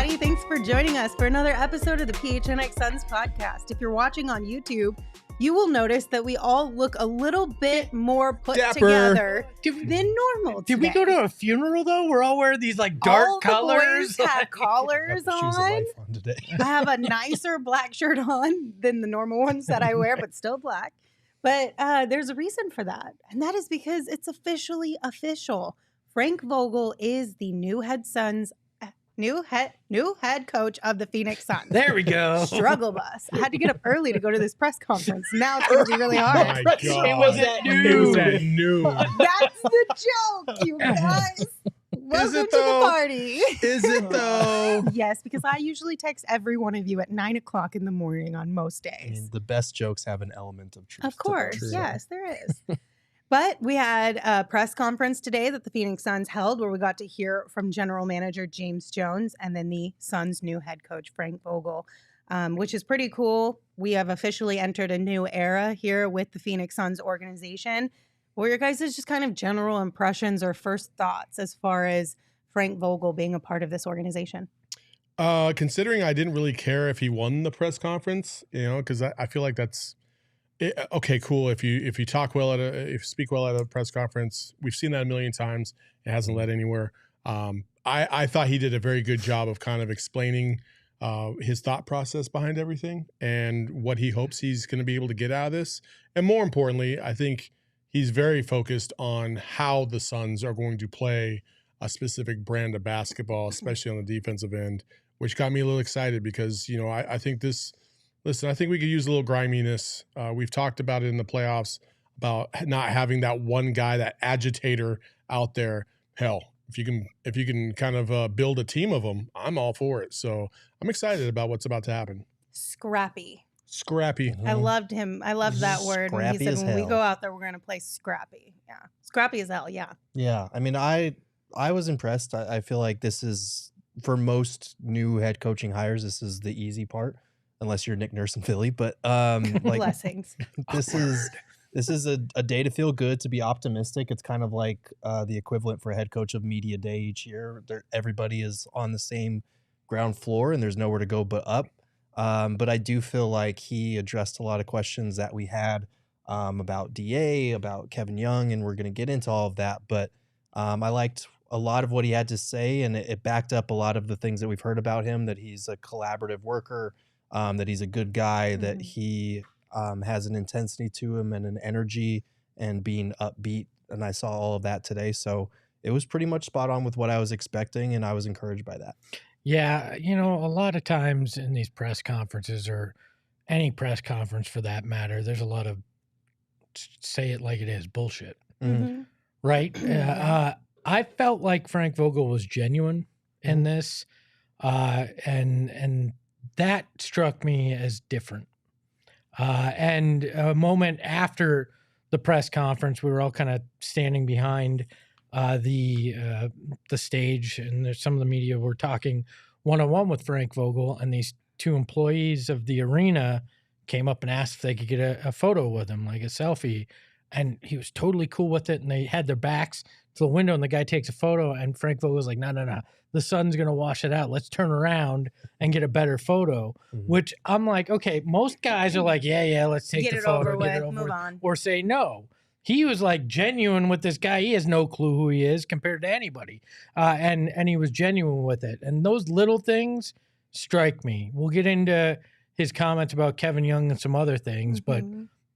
everybody. Thanks for joining us for another episode of the PHNX Suns Podcast. If you're watching on YouTube, you will notice that we all look a little bit more put Dapper. Together than normal today. Did we go to a funeral, though? We're all wearing these, like, dark all colors. The boys have collars on. Today. I have a nicer black shirt on than the normal ones that I wear, but still black. But there's a reason for that, and that is because it's officially official. Frank Vogel is the new head coach of the Phoenix Suns. There we go. Struggle bus. I had to get up early to go to this press conference. Now it's going to be really hard. Oh my God. It was at noon. It was at noon. That's the joke, you guys. Welcome to the party. Is it though? Yes, because I usually text every one of you at 9 o'clock in the morning on most I days. mean, the best jokes have an element of truth. Of course, to them. yes, there is. But we had a press conference today that the Phoenix Suns held where we got to hear from general manager James Jones and then the Suns' new head coach, Frank Vogel, which is pretty cool. We have officially entered a new era here with the Phoenix Suns organization. What are your guys' just kind of general impressions or first thoughts as far as Frank Vogel being a part of this organization? Considering I didn't really care if he won the press conference, because I feel like that's okay. Cool. If you talk well if you speak well at a press conference, we've seen that a million times. It hasn't led anywhere. I thought he did a very good job of kind of explaining his thought process behind everything and what he hopes he's going to be able to get out of this. And more importantly, I think he's very focused on how the Suns are going to play a specific brand of basketball, especially on the defensive end, which got me a little excited because, I think I think we could use a little griminess. We've talked about it in the playoffs about not having that one guy, that agitator out there. Hell, if you can kind of build a team of them, I'm all for it. So I'm excited about what's about to happen. Scrappy. Mm-hmm. I loved him. I loved that word when he Scrappy said, as when we hell. go out there, we're going to play scrappy. Yeah. Scrappy as hell. Yeah. Yeah, I mean, I was impressed. I feel like this is, for most new head coaching hires, this is the easy part, unless you're Nick Nurse in Philly. But like Blessings. this is a day to feel good, to be optimistic. It's kind of like the equivalent for a head coach of media day each year. Everybody is on the same ground floor, and there's nowhere to go but up. But I do feel like he addressed a lot of questions that we had about DA, about Kevin Young, and we're going to get into all of that. But I liked a lot of what he had to say, and it backed up a lot of the things that we've heard about him, that he's a collaborative worker, that he's a good guy, that he has an intensity to him and an energy and being upbeat. And I saw all of that today. So it was pretty much spot on with what I was expecting, and I was encouraged by that. Yeah, a lot of times in these press conferences, or any press conference for that matter, there's a lot of, say it like it is, bullshit. Mm-hmm. Right? I felt like Frank Vogel was genuine in this, and that struck me as different. And a moment after the press conference, we were all kind of standing behind the stage, and some of the media were talking one-on-one with Frank Vogel, and these two employees of the arena came up and asked if they could get a photo with him, like a selfie, and he was totally cool with it, and they had their backs to the window, and the guy takes a photo, and Frank Vogel was like, no, the sun's going to wash it out. Let's turn around and get a better photo, which I'm like, okay, most guys are like, yeah, let's take the photo, get it over move with, on. or say no. He was like genuine with this guy. He has no clue who he is compared to anybody. And he was genuine with it. And those little things strike me. We'll get into his comments about Kevin Young and some other things, but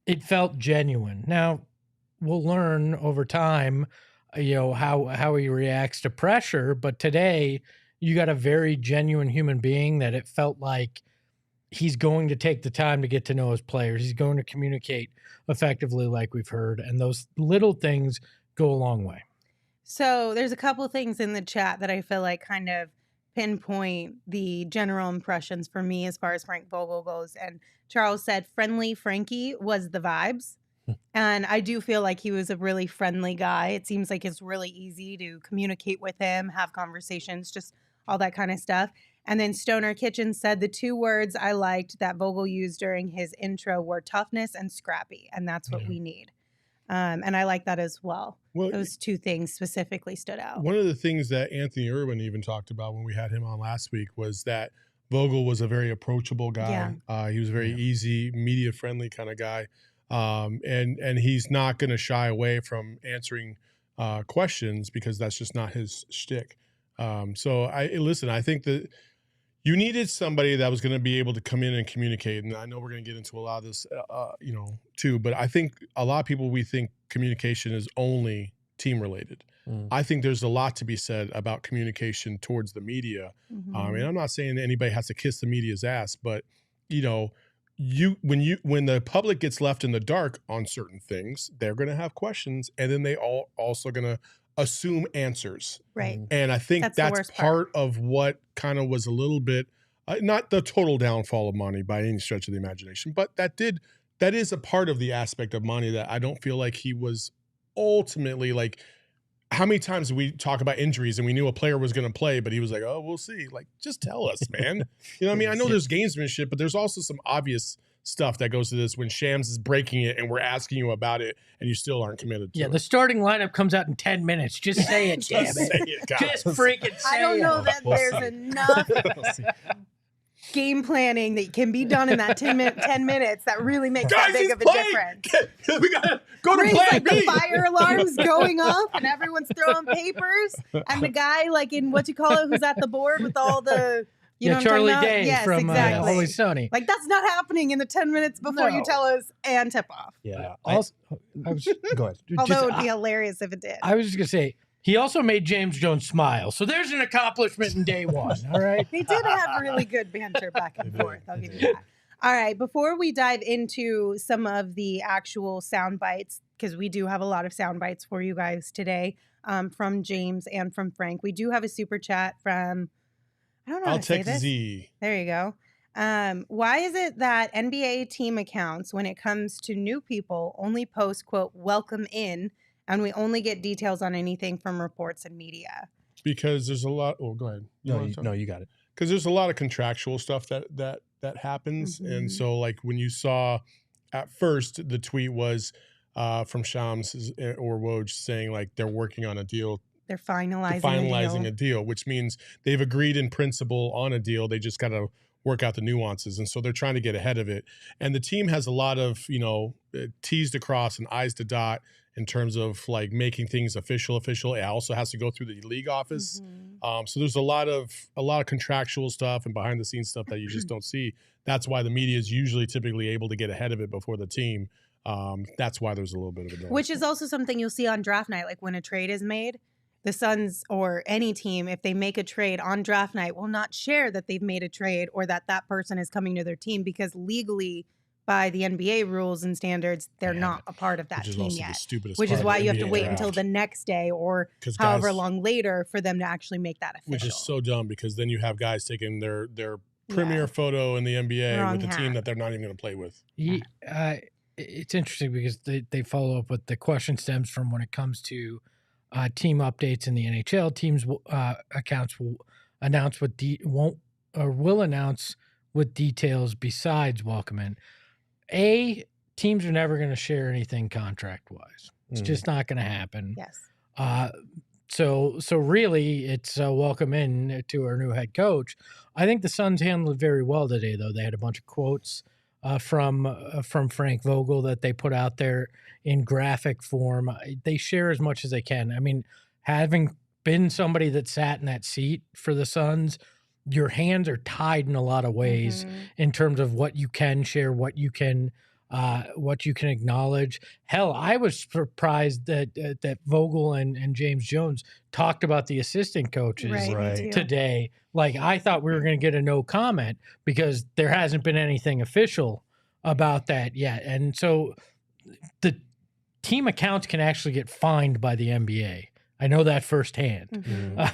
it felt genuine. Now, we'll learn over time, how he reacts to pressure. But today, you got a very genuine human being that it felt like he's going to take the time to get to know his players. He's going to communicate effectively, like we've heard. And those little things go a long way. So there's a couple things in the chat that I feel like kind of pinpoint the general impressions for me as far as Frank Vogel goes. And Charles said, friendly Frankie was the vibes. And I do feel like he was a really friendly guy. It seems like it's really easy to communicate with him, have conversations, just all that kind of stuff. And then Stoner Kitchen said the two words I liked that Vogel used during his intro were toughness and scrappy. And that's what we need. And I like that as well. Well, Those two things specifically stood out. one of the things that Anthony Irwin even talked about when we had him on last week was that Vogel was a very approachable guy. He was a very easy, media-friendly kind of guy. And he's not going to shy away from answering questions because that's just not his shtick. So I think that you needed somebody that was going to be able to come in and communicate. And I know we're going to get into a lot of this, too. But I think a lot of people, we think communication is only team related. I think there's a lot to be said about communication towards the media. And I'm not saying anybody has to kiss the media's ass, but when the public gets left in the dark on certain things, they're going to have questions, and then they also going to assume answers. Right. And I think that's part of what kind of was a little bit, not the total downfall of Monty by any stretch of the imagination, but that is a part of the aspect of Monty that I don't feel like he was ultimately like. How many times did we talk about injuries and we knew a player was going to play, but he was like, oh, we'll see. Like, just tell us, man. You know what I mean? I know there's gamesmanship, but there's also some obvious stuff that goes to this when Shams is breaking it and we're asking you about it and you still aren't committed to it. The starting lineup comes out in 10 minutes. Just say it, damn it. Say it, guys. Just freaking say it. I don't know that there's enough game planning that can be done in that 10 minutes that really makes that big of a difference. We got to go to Where plan like B. the fire alarm's going off and everyone's throwing papers and the guy like in who's at the board with all the know what I'm Charlie talking about? Day Yes, from exactly. Always Sunny. Like that's not happening in the 10 minutes before you tell us and tip off. Yeah. Also, Go ahead. Although it would be hilarious if it did. I was just going to say, he also made James Jones smile. So there's an accomplishment in day one. All right. They did have really good banter back and forth. I'll give you that. All right. Before we dive into some of the actual sound bites, because we do have a lot of sound bites for you guys today from James and from Frank. We do have a super chat from, I don't know how to say this. Z. There you go. Why is it that NBA team accounts, when it comes to new people, only post, quote, welcome in, and we only get details on anything from reports and media? Because there's a lot. Oh, go ahead. No, you got it. Because there's a lot of contractual stuff that happens. And so like when you saw at first the tweet was from Shams or Woj saying like they're working on a deal. They're finalizing a deal, which means they've agreed in principle on a deal. They just got to work out the nuances. And so they're trying to get ahead of it. And the team has a lot of, T's to cross and I's to dot in terms of like making things official. It also has to go through the league office. So there's a lot of contractual stuff and behind the scenes stuff that you just don't see. That's why the media is usually typically able to get ahead of it before the team. That's why there's a little bit of a delay. Which is also something you'll see on draft night, like when a trade is made. The Suns or any team, if they make a trade on draft night, will not share that they've made a trade or that person is coming to their team because legally, by the NBA rules and standards, they're not a part of that team yet. Which is why you have to wait until the next day or however long later for them to actually make that official. Which is so dumb because then you have guys taking their premier photo in the NBA with a team that they're not even going to play with. It's interesting because they follow up with the question stems from when it comes to team updates in the NHL. Teams accounts will announce will announce with details besides welcome in. Teams are never going to share anything contract wise. It's just not going to happen. Yes. So really, it's welcome in to our new head coach. I think the Suns handled it very well today, though. They had a bunch of quotes from Frank Vogel that they put out there in graphic form. They share as much as they can. I mean, having been somebody that sat in that seat for the Suns, your hands are tied in a lot of ways in terms of what you can share, what you can acknowledge. Hell, I was surprised that Vogel and James Jones talked about the assistant coaches today. Like, I thought we were going to get a no comment because there hasn't been anything official about that yet. And so the team accounts can actually get fined by the NBA. I know that firsthand. I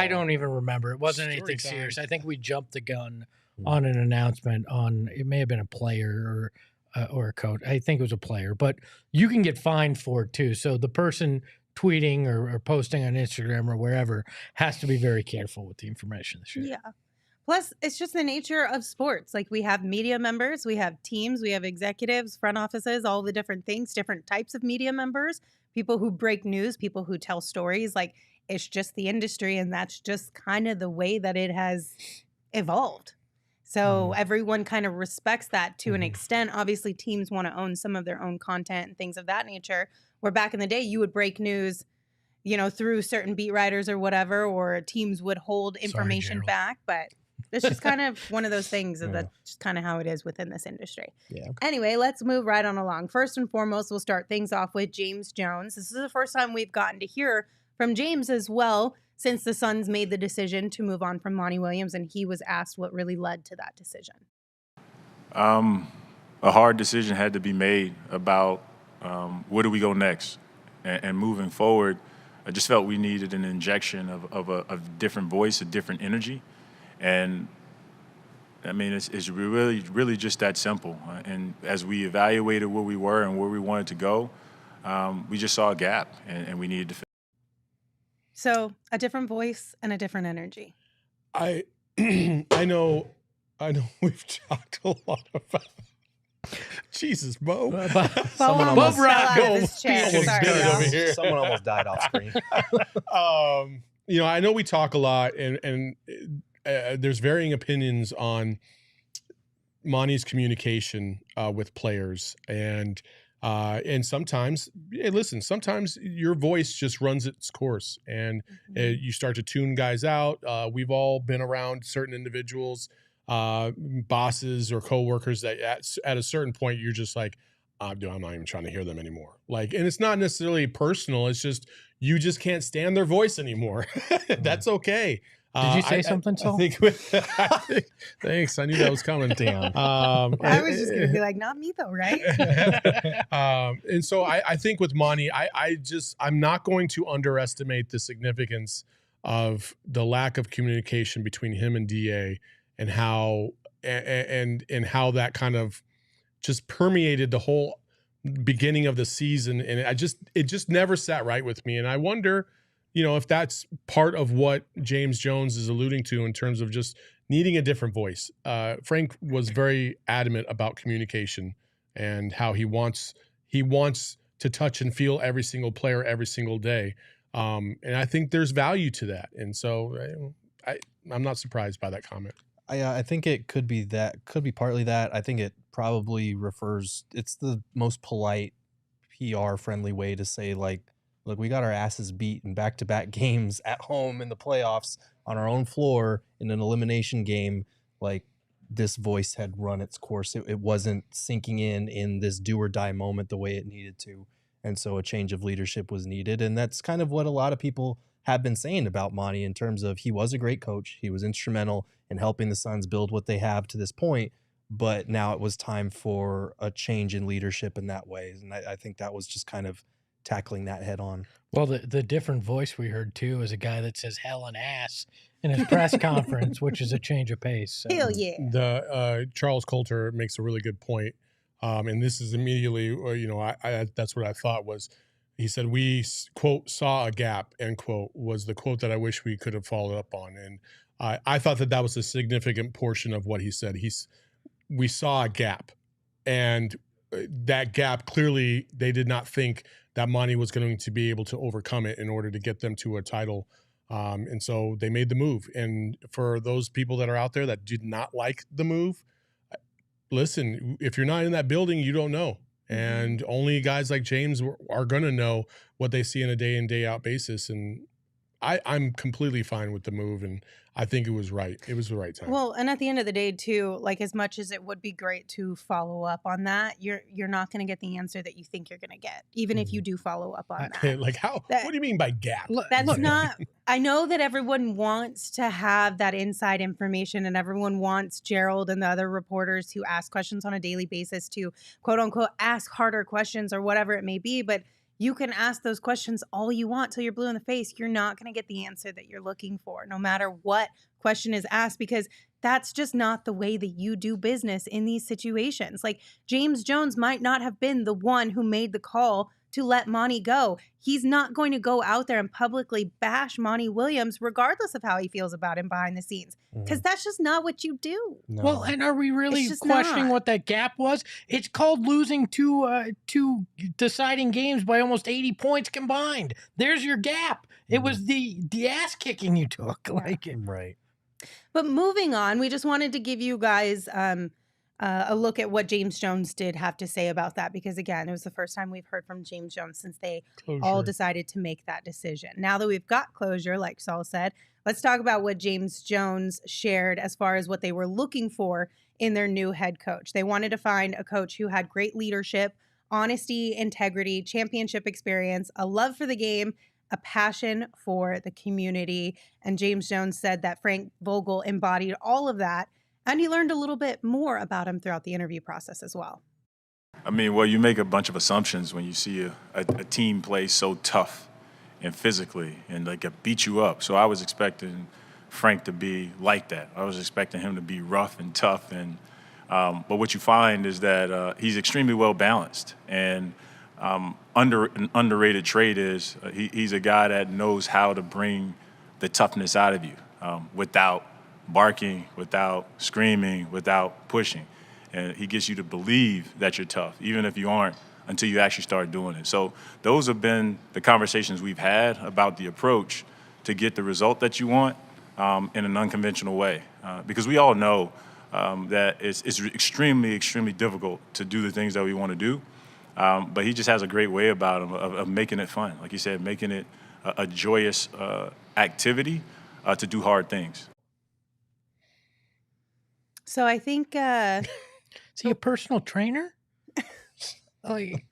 don't even remember. It wasn't anything serious. I think we jumped the gun on an announcement on, it may have been a player or a coach. I think it was a player, but you can get fined for it too. So the person tweeting or posting on Instagram or wherever has to be very careful with the information. Yeah. Plus, it's just the nature of sports. Like, we have media members, we have teams, we have executives, front offices, all the different things, different types of media members, people who break news, people who tell stories. Like, it's just the industry, and that's just kind of the way that it has evolved. So everyone kind of respects that to an extent. Obviously, teams want to own some of their own content and things of that nature. Where back in the day, you would break news, through certain beat writers or whatever, or teams would hold information back. But it's just kind of one of those things that's just kind of how it is within this industry. Yeah. Anyway, let's move right on along. First and foremost, we'll start things off with James Jones. This is the first time we've gotten to hear from James as well, since the Suns made the decision to move on from Monty Williams, and he was asked what really led to that decision. A hard decision had to be made about where do we go next, and moving forward. I just felt we needed an injection of a different voice, a different energy, and I mean it's really just that simple. And as we evaluated where we were and where we wanted to go, we just saw a gap, and we needed to fill. So a different voice and a different energy. I know we've talked a lot about Jesus, Bo. Someone almost fell out of his chair. Almost Sorry, did it y'all. over here. Someone almost died off screen. I know we talk a lot, and there's varying opinions on Monty's communication with players, and sometimes, sometimes your voice just runs its course, and you start to tune guys out. We've all been around certain individuals, bosses or coworkers that at a certain point you're just like, I'm not even trying to hear them anymore. Like, and it's not necessarily personal. It's just you just can't stand their voice anymore. That's okay. Did you say something, Saul? Thanks. I knew that was coming. Damn. I was just going to be like, not me though, right? And so I think with Monty, I'm not going to underestimate the significance of the lack of communication between him and DA, and how how that kind of just permeated the whole beginning of the season. And it just never sat right with me. And I wonder, if that's part of what James Jones is alluding to in terms of just needing a different voice. Frank was very adamant about communication and how he wants to touch and feel every single player every single day. And I think there's value to that. And so I'm not surprised by that comment. I think it could be partly that. I think it probably it's the most polite, PR friendly way to say, like, look, we got our asses beat in back-to-back games at home in the playoffs on our own floor in an elimination game. Like, this voice had run its course. It wasn't sinking in this do or die moment the way it needed to. And so a change of leadership was needed. And that's kind of what a lot of people have been saying about Monty, in terms of he was a great coach. He was instrumental in helping the Suns build what they have to this point. But now it was time for a change in leadership in that way. And I think that was just kind of tackling that head on. Well, the different voice we heard too is a guy that says hell and ass in his press conference, which is a change of pace. So. Hell yeah. The Charles Coulter makes a really good point. And this is immediately, that's what I thought was, he said, we, quote, saw a gap, end quote, was the quote that I wish we could have followed up on. And I thought that was a significant portion of what he said. We saw a gap, and that gap, clearly they did not think that Monty was going to be able to overcome it in order to get them to a title. And so they made the move. And for those people that are out there that did not like the move, listen, if you're not in that building, you don't know. And only guys like James are going to know what they see on a day in, day out basis. And I'm completely fine with the move. And I think it was right. It was the right time. Well, and at the end of the day, too, like, as much as it would be great to follow up on that, you're not going to get the answer that you think you're going to get, even if you do follow up on that. Like, how? What do you mean by gap? That's not. I know that everyone wants to have that inside information, and everyone wants Gerald and the other reporters who ask questions on a daily basis to, quote unquote, ask harder questions or whatever it may be. But you can ask those questions all you want till you're blue in the face. You're not going to get the answer that you're looking for, no matter what question is asked, because That's just not the way that you do business in these situations. Like, James Jones might not have been the one who made the call to let Monty go. He's not going to go out there and publicly bash Monty Williams, regardless of how he feels about him behind the scenes, because that's just not what you do. No. Well, and are we really just questioning not. what that gap was? It's called losing two deciding games by almost 80 points combined. There's your gap. It was the ass kicking you took. Like, Right. But moving on, we just wanted to give you guys a look at what James Jones did have to say about that, because again, it was the first time we've heard from James Jones since they all decided to make that decision. Now that we've got closure, like Saul said, let's talk about what James Jones shared as far as what they were looking for in their new head coach. They wanted to find a coach who had great leadership, honesty, integrity, championship experience, a love for the game, a passion for the community. And James Jones said that Frank Vogel embodied all of that, and he learned a little bit more about him throughout the interview process as well. I mean, well, you make a bunch of assumptions when you see a team play so tough and physically and like beat you up. So I was expecting Frank to be like that. I was expecting him to be rough and tough. And but what you find is that he's extremely well balanced. And an underrated trait is he's a guy that knows how to bring the toughness out of you without barking, without screaming, without pushing. And he gets you to believe that you're tough, even if you aren't, until you actually start doing it. So those have been the conversations we've had about the approach to get the result that you want in an unconventional way. Because we all know that it's extremely, extremely difficult to do the things that we want to do. But he just has a great way about him of making it fun. Like you said, making it a joyous activity to do hard things. So I think is he a personal trainer? Like,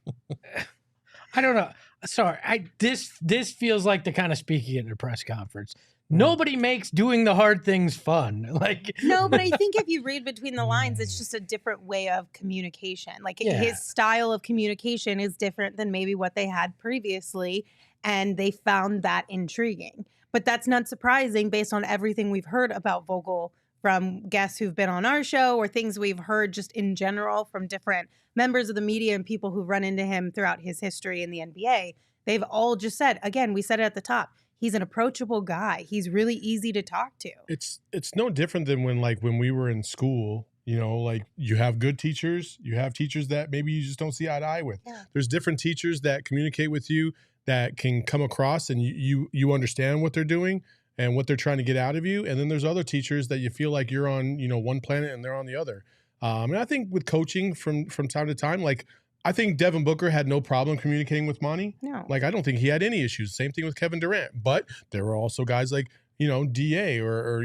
I don't know. Sorry, this feels like the kind of speaking at a press conference. Nobody makes doing the hard things fun. Like, no, but I think if you read between the lines, it's just a different way of communication. Like, his style of communication is different than maybe what they had previously, and they found that intriguing. But that's not surprising based on everything we've heard about Vogel from guests who've been on our show, or things we've heard just in general from different members of the media and people who've run into him throughout his history in the NBA. They've all just said, again, we said it at the top, he's an approachable guy. He's really easy to talk to. It's no different than when we were in school. You know, like, you have good teachers, you have teachers that maybe you just don't see eye to eye with. Yeah. There's different teachers that communicate with you, that can come across and you understand what they're doing and what they're trying to get out of you. And then there's other teachers that you feel like you're on, one planet and they're on the other. And I think with coaching from time to time, like, I think Devin Booker had no problem communicating with Monty. No. Like, I don't think he had any issues. Same thing with Kevin Durant. But there were also guys like, DA or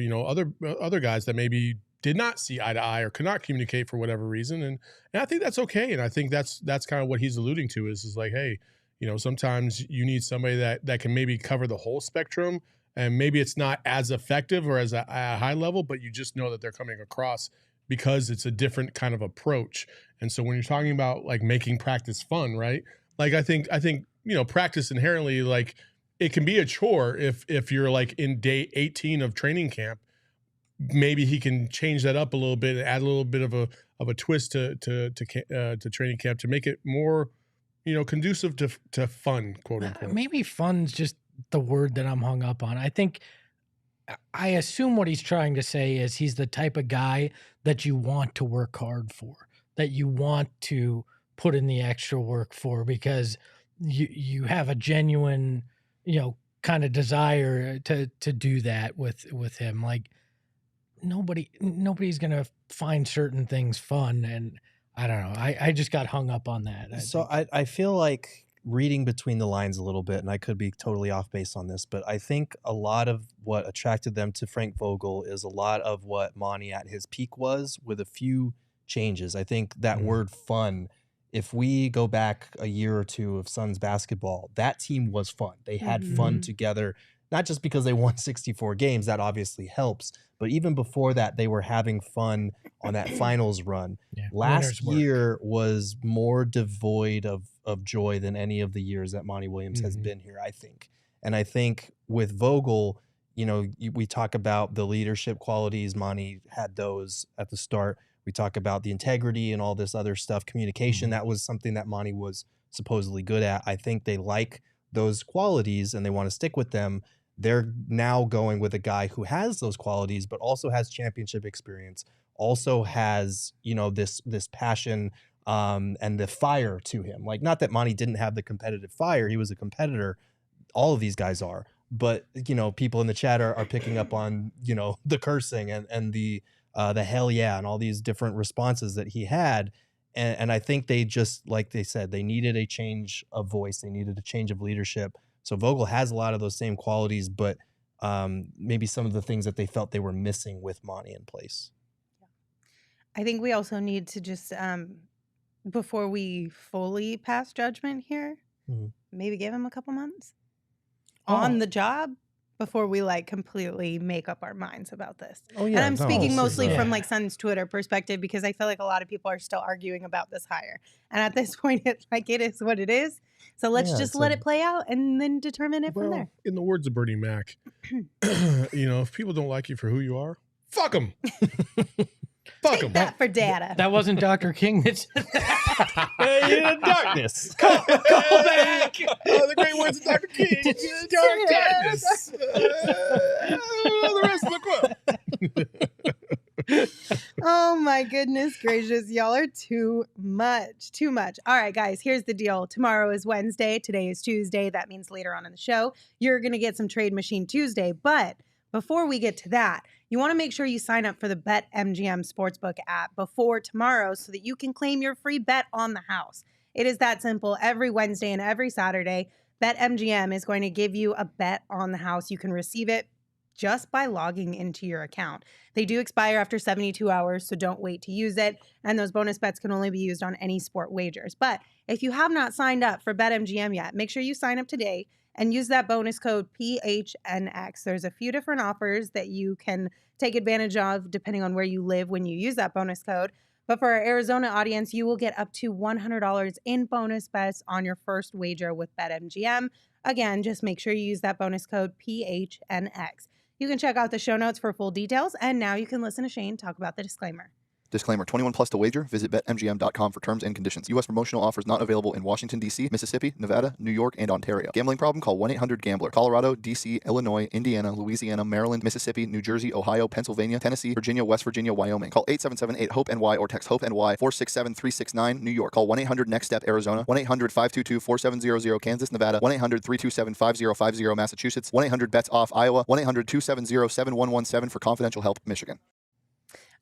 other guys that maybe did not see eye to eye or could not communicate for whatever reason. And I think that's okay. And I think that's kind of what he's alluding to is like, hey, sometimes you need somebody that can maybe cover the whole spectrum, and maybe it's not as effective or as a high level, but you just know that they're coming across because it's a different kind of approach. And so when you're talking about like making practice fun, right? Like I think practice inherently, like, it can be a chore if you're like in day 18 of training camp. Maybe he can change that up a little bit and add a little bit of a twist to training camp to make it more conducive to fun, quote unquote. Maybe fun's just the word that I'm hung up on. I assume what he's trying to say is he's the type of guy that you want to work hard for, that you want to put in the extra work for, because you have a genuine, kind of desire to do that with him. Like, nobody's going to find certain things fun. And I don't know. I just got hung up on that. I feel like reading between the lines a little bit, and I could be totally off base on this, but I think a lot of what attracted them to Frank Vogel is a lot of what Monty at his peak was, with a few changes. I think that word fun, if we go back a year or two of Suns basketball, that team was fun. They had fun together, not just because they won 64 games, that obviously helps, but even before that, they were having fun on that finals run. Yeah, last year was more devoid of joy than any of the years that Monty Williams has been here, I think. And I think with Vogel, we talk about the leadership qualities. Monty had those at the start. We talk about the integrity and all this other stuff, communication. That was something that Monty was supposedly good at. I think they like those qualities and they want to stick with them. They're now going with a guy who has those qualities, but also has championship experience, also has, this passion and the fire to him. Like, not that Monty didn't have the competitive fire. He was a competitor. All of these guys are. But, people in the chat are picking up on, the cursing and the hell yeah and all these different responses that he had. And I think they just, like they said, they needed a change of voice. They needed a change of leadership. So Vogel has a lot of those same qualities, but maybe some of the things that they felt they were missing with Monty in place. I think we also need to just, before we fully pass judgment here, maybe give him a couple months on the job before we completely make up our minds about this. Oh, yeah. And I'm speaking mostly from Suns Twitter perspective, because I feel like a lot of people are still arguing about this hire. And at this point, it is what it is. So let's just let it play out and then determine it from there. In the words of Bernie Mac, if people don't like you for who you are, fuck them. Fuck them. That for data. That wasn't Dr. King that said that. Hey, darkness. Call back. The great words of Dr. King. Dark darkness. The rest of the quote. Oh my goodness gracious. Y'all are too much. Too much. All right, guys, here's the deal. Tomorrow is Wednesday. Today is Tuesday. That means later on in the show, you're going to get some Trade Machine Tuesday. But before we get to that, you want to make sure you sign up for the BetMGM Sportsbook app before tomorrow so that you can claim your free bet on the house. It is that simple. Every Wednesday and every Saturday, BetMGM is going to give you a bet on the house. You can receive it just by logging into your account. They do expire after 72 hours, so don't wait to use it. And those bonus bets can only be used on any sport wagers. But if you have not signed up for BetMGM yet, make sure you sign up today and use that bonus code PHNX. There's a few different offers that you can take advantage of depending on where you live when you use that bonus code. But for our Arizona audience, you will get up to $100 in bonus bets on your first wager with BetMGM. Again, just make sure you use that bonus code PHNX. You can check out the show notes for full details. And now you can listen to Shane talk about the disclaimer. Disclaimer, 21 plus to wager. Visit BetMGM.com for terms and conditions. U.S. promotional offers not available in Washington, D.C., Mississippi, Nevada, New York, and Ontario. Gambling problem? Call 1-800-GAMBLER. Colorado, D.C., Illinois, Indiana, Louisiana, Maryland, Mississippi, New Jersey, Ohio, Pennsylvania, Tennessee, Virginia, West Virginia, Wyoming. Call 877-8-HOPE-NY or text HOPE-NY 467-369, New York. Call 1-800-NEXT-STEP, Arizona. 1-800-522-4700, Kansas, Nevada. 1-800-327-5050, Massachusetts. 1-800-BETS-OFF, Iowa. 1-800-270-7117 for confidential help, Michigan.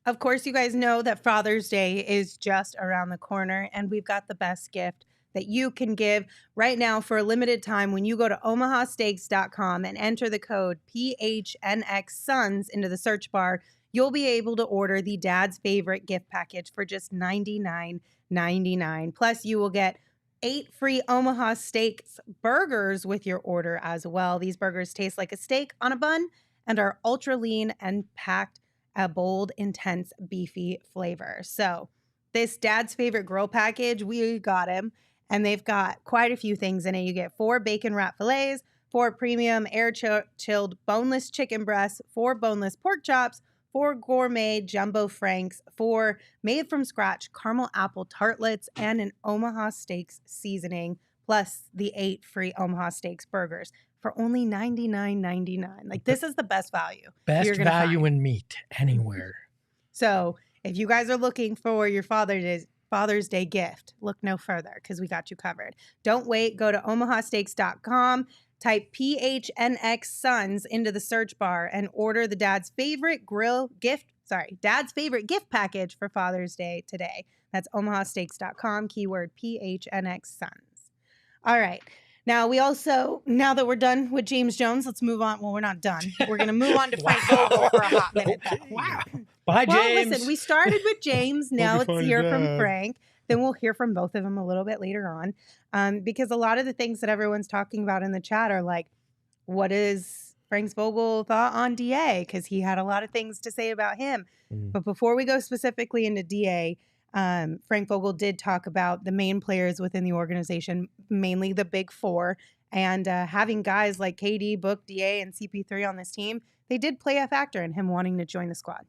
Of course, you guys know that Father's Day is just around the corner, and we've got the best gift that you can give right now for a limited time. When you go to omahasteaks.com and enter the code PHNXSuns into the search bar, you'll be able to order the Dad's Favorite gift package for just $99.99. Plus, you will get 8 free Omaha Steaks burgers with your order as well. These burgers taste like a steak on a bun and are ultra lean and packed a bold, intense, beefy flavor. So this Dad's Favorite grill package, we got him, and they've got quite a few things in it. You get 4 bacon wrap fillets, 4 premium air-chilled boneless chicken breasts, 4 boneless pork chops, 4 gourmet jumbo franks, 4 made-from-scratch caramel apple tartlets, and an Omaha Steaks seasoning, plus the 8 free Omaha Steaks burgers for only $99.99. This is the best value. Best value in meat anywhere. So if you guys are looking for your Father's Day gift, look no further because we got you covered. Don't wait. Go to omahasteaks.com, type PHNX Suns into the search bar, and order the Dad's Favorite gift package for Father's Day today. That's omahasteaks.com, keyword PHNX Suns. All right. Now that we're done with James Jones, let's move on. Well, we're not done. We're going to move on to Frank Vogel for a hot minute. Okay. Wow. Bye, James. Well, listen, we started with James. Now let's hear from Frank. Then we'll hear from both of them a little bit later on. Because a lot of the things that everyone's talking about in the chat are like, what is Frank Vogel thought on DA? Because he had a lot of things to say about him. But before we go specifically into DA, Frank Vogel did talk about the main players within the organization, mainly the big 4, And having guys like KD, Book, DA, and CP3 on this team, they did play a factor in him wanting to join the squad.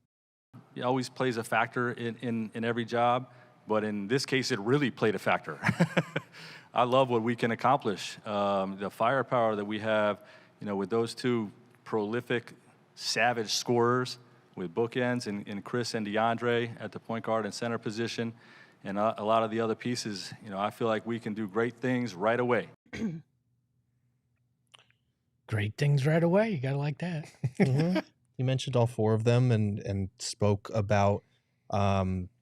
It always plays a factor in every job, but in this case, it really played a factor. I love what we can accomplish. The firepower that we have, with those two prolific, savage scorers, with bookends in Chris and Deandre at the point guard and center position, and a lot of the other pieces, I feel like we can do great things right away. Great things right away. You got to like that. Mm-hmm. You mentioned all four of them and spoke about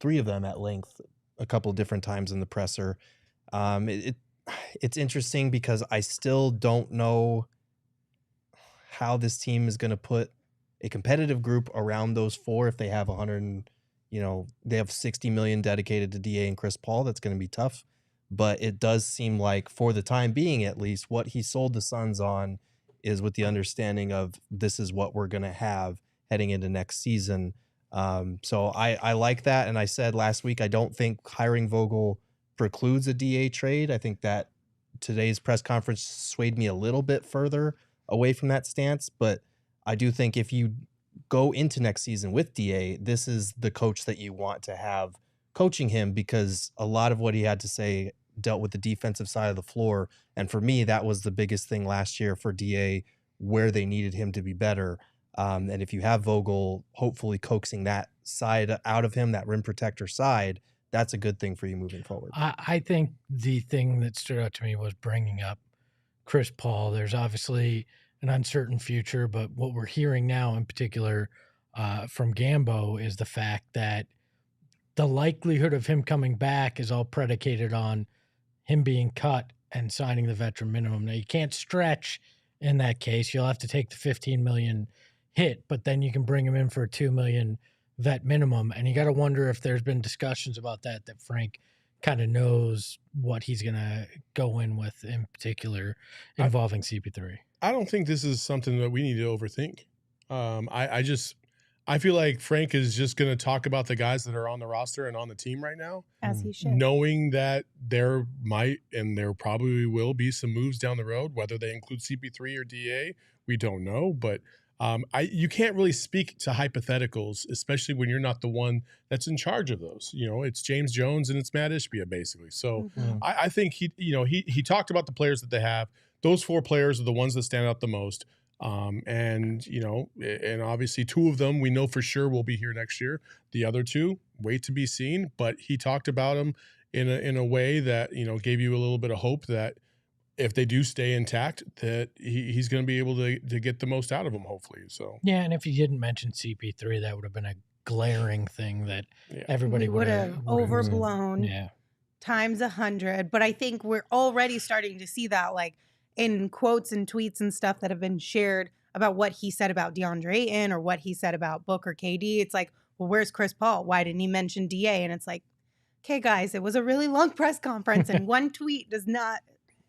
three of them at length a couple of different times in the presser. It's interesting because I still don't know how this team is going to put a competitive group around those four. If they have they have 60 million dedicated to DA and Chris Paul, that's going to be tough. But it does seem like, for the time being at least, what he sold the Suns on is with the understanding of this is what we're going to have heading into next season. So I like that. And I said last week, I don't think hiring Vogel precludes a DA trade. I think that today's press conference swayed me a little bit further away from that stance. But I do think if you go into next season with DA, this is the coach that you want to have coaching him, because a lot of what he had to say dealt with the defensive side of the floor. And for me, that was the biggest thing last year for DA, where they needed him to be better. And if you have Vogel hopefully coaxing that side out of him, that rim protector side, that's a good thing for you moving forward. I think the thing that stood out to me was bringing up Chris Paul. There's obviously an uncertain future, but what we're hearing now in particular from Gambo is the fact that the likelihood of him coming back is all predicated on him being cut and signing the veteran minimum. Now, you can't stretch in that case. You'll have to take the $15 million hit, but then you can bring him in for a $2 million vet minimum. And you got to wonder if there's been discussions about that Frank kind of knows what he's going to go in with, in particular involving CP3. I don't think this is something that we need to overthink. I feel like Frank is just going to talk about the guys that are on the roster and on the team right now, As he should. knowing that there might and there probably will be some moves down the road, whether they include CP3 or DA, we don't know. But you can't really speak to hypotheticals, especially when you're not the one that's in charge of those. It's James Jones and it's Matt Ishbia, basically. So I think he talked about the players that they have. Those four players are the ones that stand out the most. And obviously two of them we know for sure will be here next year. The other two, wait to be seen. But he talked about them in a way that, gave you a little bit of hope that if they do stay intact, that he's going to be able to get the most out of them, hopefully. So yeah, and if he didn't mention CP3, that would have been a glaring thing that everybody would have overblown Yeah. times 100. But I think we're already starting to see that, like, in quotes and tweets and stuff that have been shared about what he said about Deandre Ayton or what he said about Book or KD. It's like, well, where's Chris Paul? Why didn't he mention DA? And it's like, okay, guys, it was a really long press conference and one tweet does not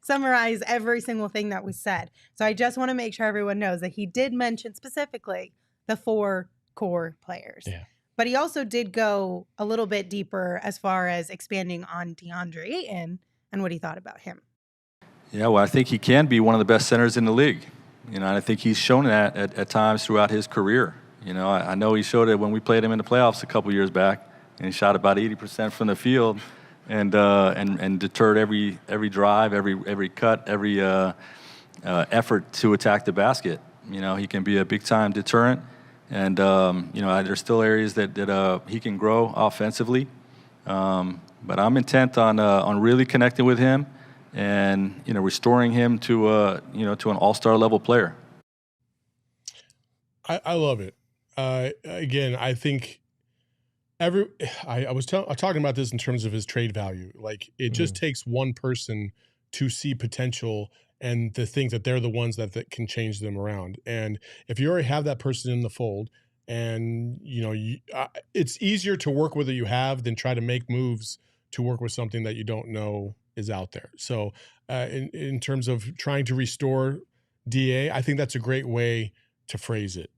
summarize every single thing that was said. So I just want to make sure everyone knows that he did mention specifically the four core players. Yeah. But he also did go a little bit deeper as far as expanding on Deandre Ayton and what he thought about him. Yeah, well, I think he can be one of the best centers in the league. And I think he's shown that at times throughout his career. I know he showed it when we played him in the playoffs a couple years back, and he shot about 80% from the field, and deterred every drive, every cut, every effort to attack the basket. He can be a big time deterrent, and there's still areas that he can grow offensively. But I'm intent on really connecting with him and restoring him to an all-star level player. I love it. Again, I think I was talking about this in terms of his trade value. Like, it just takes one person to see potential and to think that they're the ones that can change them around. And if you already have that person in the fold, and it's easier to work with what you have than try to make moves to work with something that you don't know is out there. So in terms of trying to restore DA, I think that's a great way to phrase it,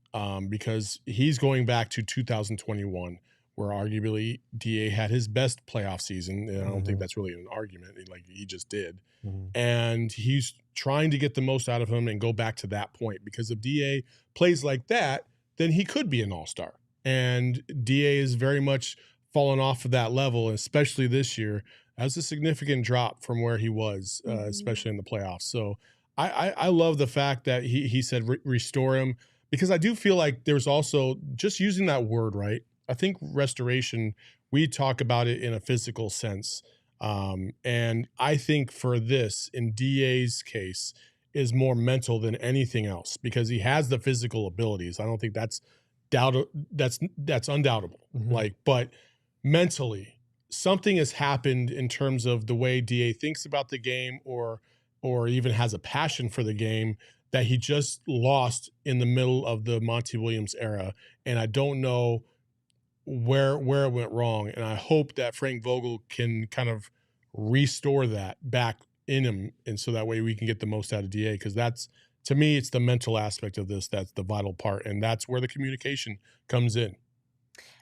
because he's going back to 2021 where arguably DA had his best playoff season. And I don't think that's really an argument. Like, he just did. And he's trying to get the most out of him and go back to that point, because if DA plays like that, then he could be an all-star. And DA is very much fallen off of that level, especially this year. That's a significant drop from where he was, especially in the playoffs. So I love the fact that he said restore him, because I do feel like there's also, just using that word, right? I think restoration, we talk about it in a physical sense. And I think for this, in DA's case, is more mental than anything else, because he has the physical abilities. I don't think that's undoubtable. But mentally, something has happened in terms of the way DA thinks about the game, or even has a passion for the game, that he just lost in the middle of the Monty Williams era. And I don't know where it went wrong. And I hope that Frank Vogel can kind of restore that back in him. And so that way we can get the most out of DA, because that's, to me, it's the mental aspect of this that's the vital part. And that's where the communication comes in.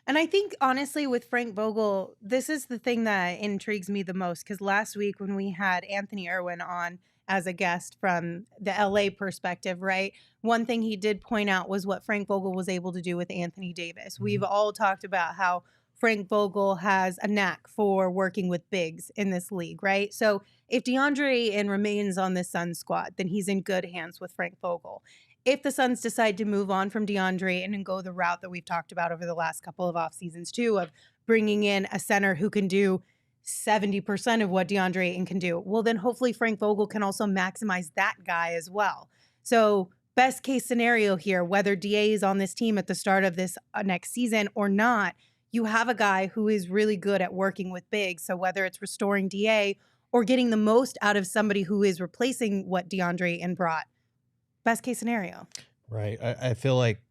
And I think, honestly, with Frank Vogel, this is the thing that intrigues me the most, because last week when we had Anthony Irwin on as a guest from the LA perspective, right? One thing he did point out was what Frank Vogel was able to do with Anthony Davis. We've all talked about how Frank Vogel has a knack for working with bigs in this league, right? So if Deandre remains on this Suns squad, then he's in good hands with Frank Vogel. If the Suns decide to move on from Deandre and go the route that we've talked about over the last couple of off seasons too, of bringing in a center who can do 70% of what Deandre Ayton can do, well, then hopefully Frank Vogel can also maximize that guy as well. So best case scenario here, whether DA is on this team at the start of this next season or not, you have a guy who is really good at working with bigs. So whether it's restoring DA or getting the most out of somebody who is replacing what Deandre Ayton brought, best case scenario. Right. I feel like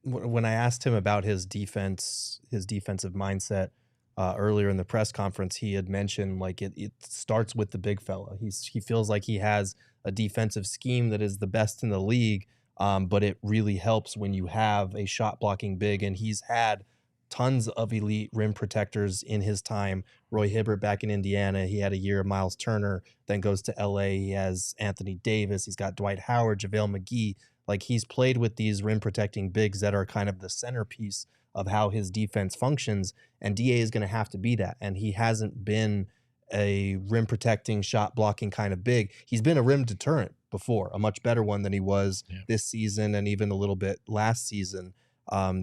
when I asked him about his defensive mindset earlier in the press conference, he had mentioned like it starts with the big fella. He feels like he has a defensive scheme that is the best in the league, but it really helps when you have a shot blocking big, and he's had tons of elite rim protectors in his time. Roy Hibbert back in Indiana, he had a year of Miles Turner, then goes to LA. He has Anthony Davis. He's got Dwight Howard, JaVale McGee. Like, he's played with these rim protecting bigs that are kind of the centerpiece of how his defense functions. And DA is going to have to be that. And he hasn't been a rim protecting, shot blocking kind of big. He's been a rim deterrent before, a much better one than he was this season and even a little bit last season.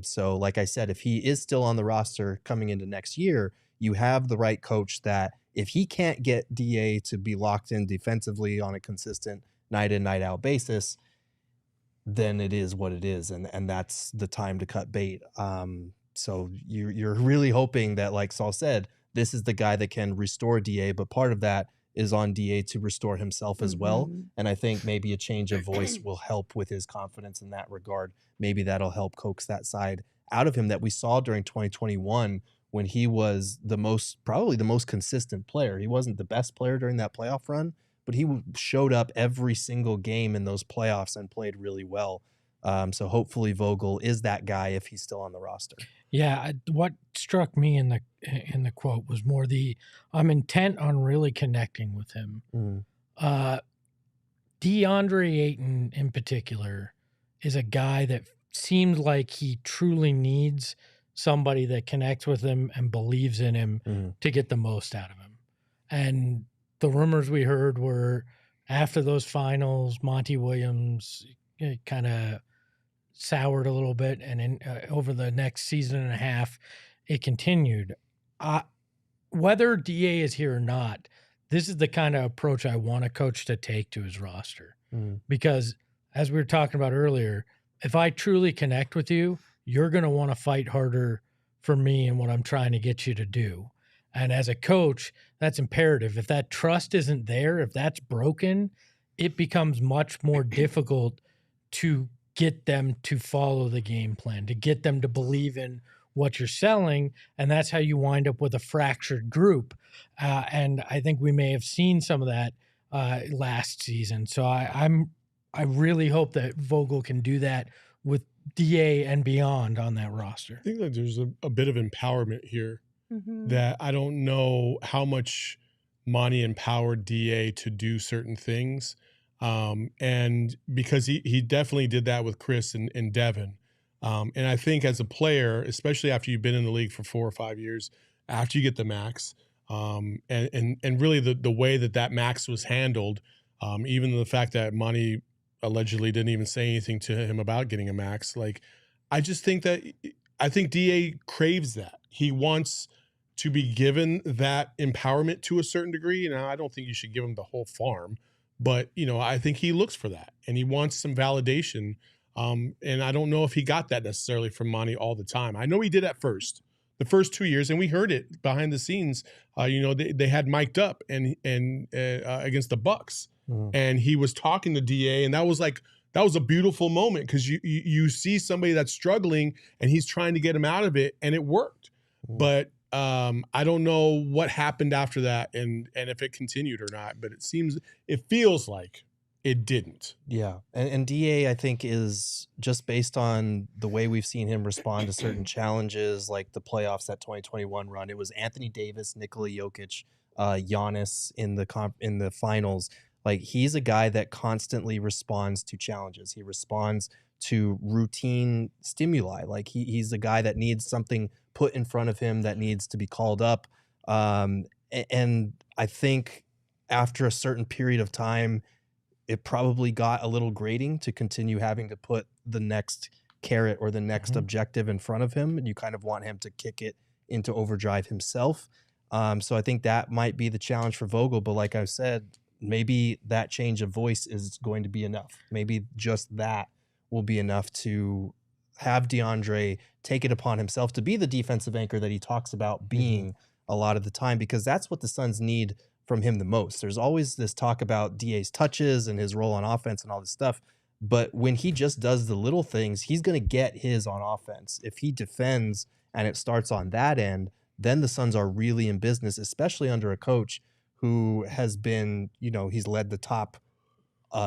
So like I said, if he is still on the roster coming into next year, you have the right coach that if he can't get DA to be locked in defensively on a consistent night in, night out basis, then it is what it is. And that's the time to cut bait. So you're really hoping that, like Saul said, this is the guy that can restore DA, but part of that is on DA to restore himself as well. And I think maybe a change of voice will help with his confidence in that regard. Maybe that'll help coax that side out of him that we saw during 2021 when he was probably the most consistent player. He wasn't the best player during that playoff run, but he showed up every single game in those playoffs and played really well. So hopefully Vogel is that guy if he's still on the roster. Yeah, what struck me in the quote was more I'm intent on really connecting with him. DeAndre Ayton in particular is a guy that seems like he truly needs somebody that connects with him and believes in him to get the most out of him. And the rumors we heard were after those finals, Monty Williams kind of soured a little bit, and over the next season and a half, it continued. Whether DA is here or not, this is the kind of approach I want a coach to take to his roster. Because as we were talking about earlier, if I truly connect with you, you're going to want to fight harder for me and what I'm trying to get you to do. And as a coach, that's imperative. If that trust isn't there, if that's broken, it becomes much more difficult to get them to follow the game plan, to get them to believe in what you're selling. And that's how you wind up with a fractured group. And I think we may have seen some of that last season. So I really hope that Vogel can do that with DA and beyond on that roster. I think that there's a bit of empowerment here Mm-hmm. that I don't know how much Monty empowered DA to do certain things. And because he definitely did that with Chris and Devin. And I think as a player, especially after you've been in the league for 4 or 5 years, after you get the max, and really the way that max was handled, even the fact that Monty allegedly didn't even say anything to him about getting a max. Like, I think DA craves that. He wants to be given that empowerment to a certain degree. And I don't think you should give him the whole farm, but I think he looks for that and he wants some validation. And I don't know if he got that necessarily from Monty all the time. I know he did at first, the first 2 years, and we heard it behind the scenes. They had mic'd up and against the Bucks, and he was talking to DA, and that was a beautiful moment because you see somebody that's struggling and he's trying to get him out of it, and it worked. But I don't know what happened after that and if it continued or not, but it feels like it didn't. Yeah. And DA, I think, is just based on the way we've seen him respond to certain challenges, like the playoffs, that 2021 run. It was Anthony Davis, Nikola Jokic, Giannis in the finals. Like, he's a guy that constantly responds to challenges. He responds to routine stimuli. Like, he's a guy that needs something put in front of him that needs to be called up. And I think after a certain period of time, it probably got a little grating to continue having to put the next carrot or the next objective in front of him. And you kind of want him to kick it into overdrive himself. So I think that might be the challenge for Vogel. But like I said, maybe that change of voice is going to be enough. Maybe just that will be enough to have Deandre take it upon himself to be the defensive anchor that he talks about being a lot of the time, because that's what the Suns need from him the most. There's always this talk about DA's touches and his role on offense and all this stuff. But when he just does the little things, he's going to get his on offense. If he defends and it starts on that end, then the Suns are really in business, especially under a coach who has been, he's led the top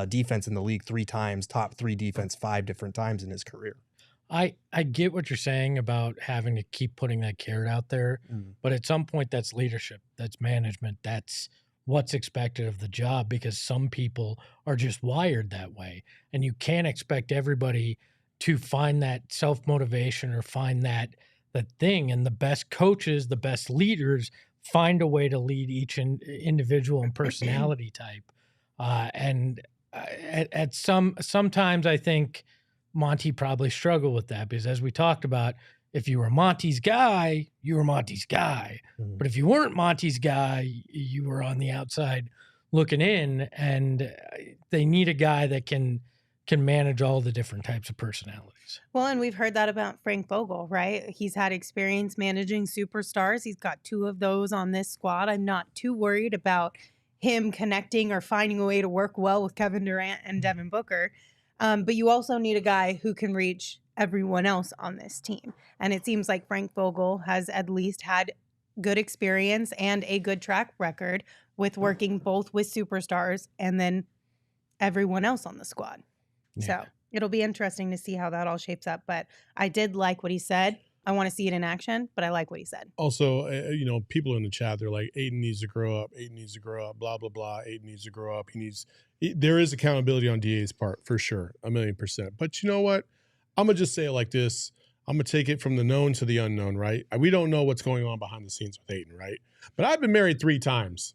defense in the league 3 times, top 3 defense 5 different times in his career. I get what you're saying about having to keep putting that carrot out there, but at some point that's leadership, that's management, that's what's expected of the job, because some people are just wired that way, and you can't expect everybody to find that self-motivation or find that thing. And the best coaches, the best leaders find a way to lead each individual and personality type. Sometimes I think Monty probably struggled with that, because as we talked about, if you were Monty's guy, you were Monty's guy. But if you weren't Monty's guy, you were on the outside looking in, and they need a guy that can manage all the different types of personalities. Well, and we've heard that about Frank Vogel, right? He's had experience managing superstars. He's got 2 of those on this squad. I'm not too worried about him connecting or finding a way to work well with Kevin Durant and Devin Booker. But you also need a guy who can reach everyone else on this team. And it seems like Frank Vogel has at least had good experience and a good track record with working both with superstars and then everyone else on the squad. Yeah. So it'll be interesting to see how that all shapes up. But I did like what he said. I want to see it in action, but I like what he said. Also, people in the chat, they're like, Ayton needs to grow up. Ayton needs to grow up, blah, blah, blah. Ayton needs to grow up. There is accountability on DA's part, for sure, 1,000,000%. But you know what? I'm going to just say it like this. I'm going to take it from the known to the unknown, right? We don't know what's going on behind the scenes with Ayton, right? But I've been married 3 times.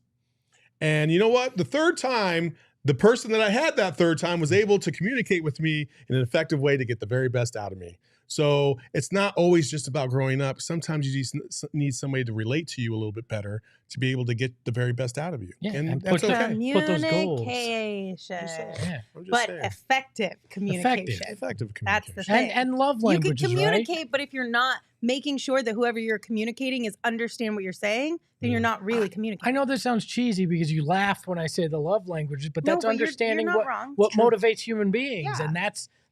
And you know what? The 3rd time, the person that I had that 3rd time was able to communicate with me in an effective way to get the very best out of me. So it's not always just about growing up. Sometimes you just need somebody to relate to you a little bit better to be able to get the very best out of you. Yeah, and that's okay. Put those goals. But effective communication. Effective communication. That's the thing. And love languages, you can communicate, right? but if you're not making sure that whoever you're communicating is understand what you're saying, then you're not really communicating. I know this sounds cheesy because you laughed when I say the love languages, but that's understanding you're what motivates human beings. Yeah. And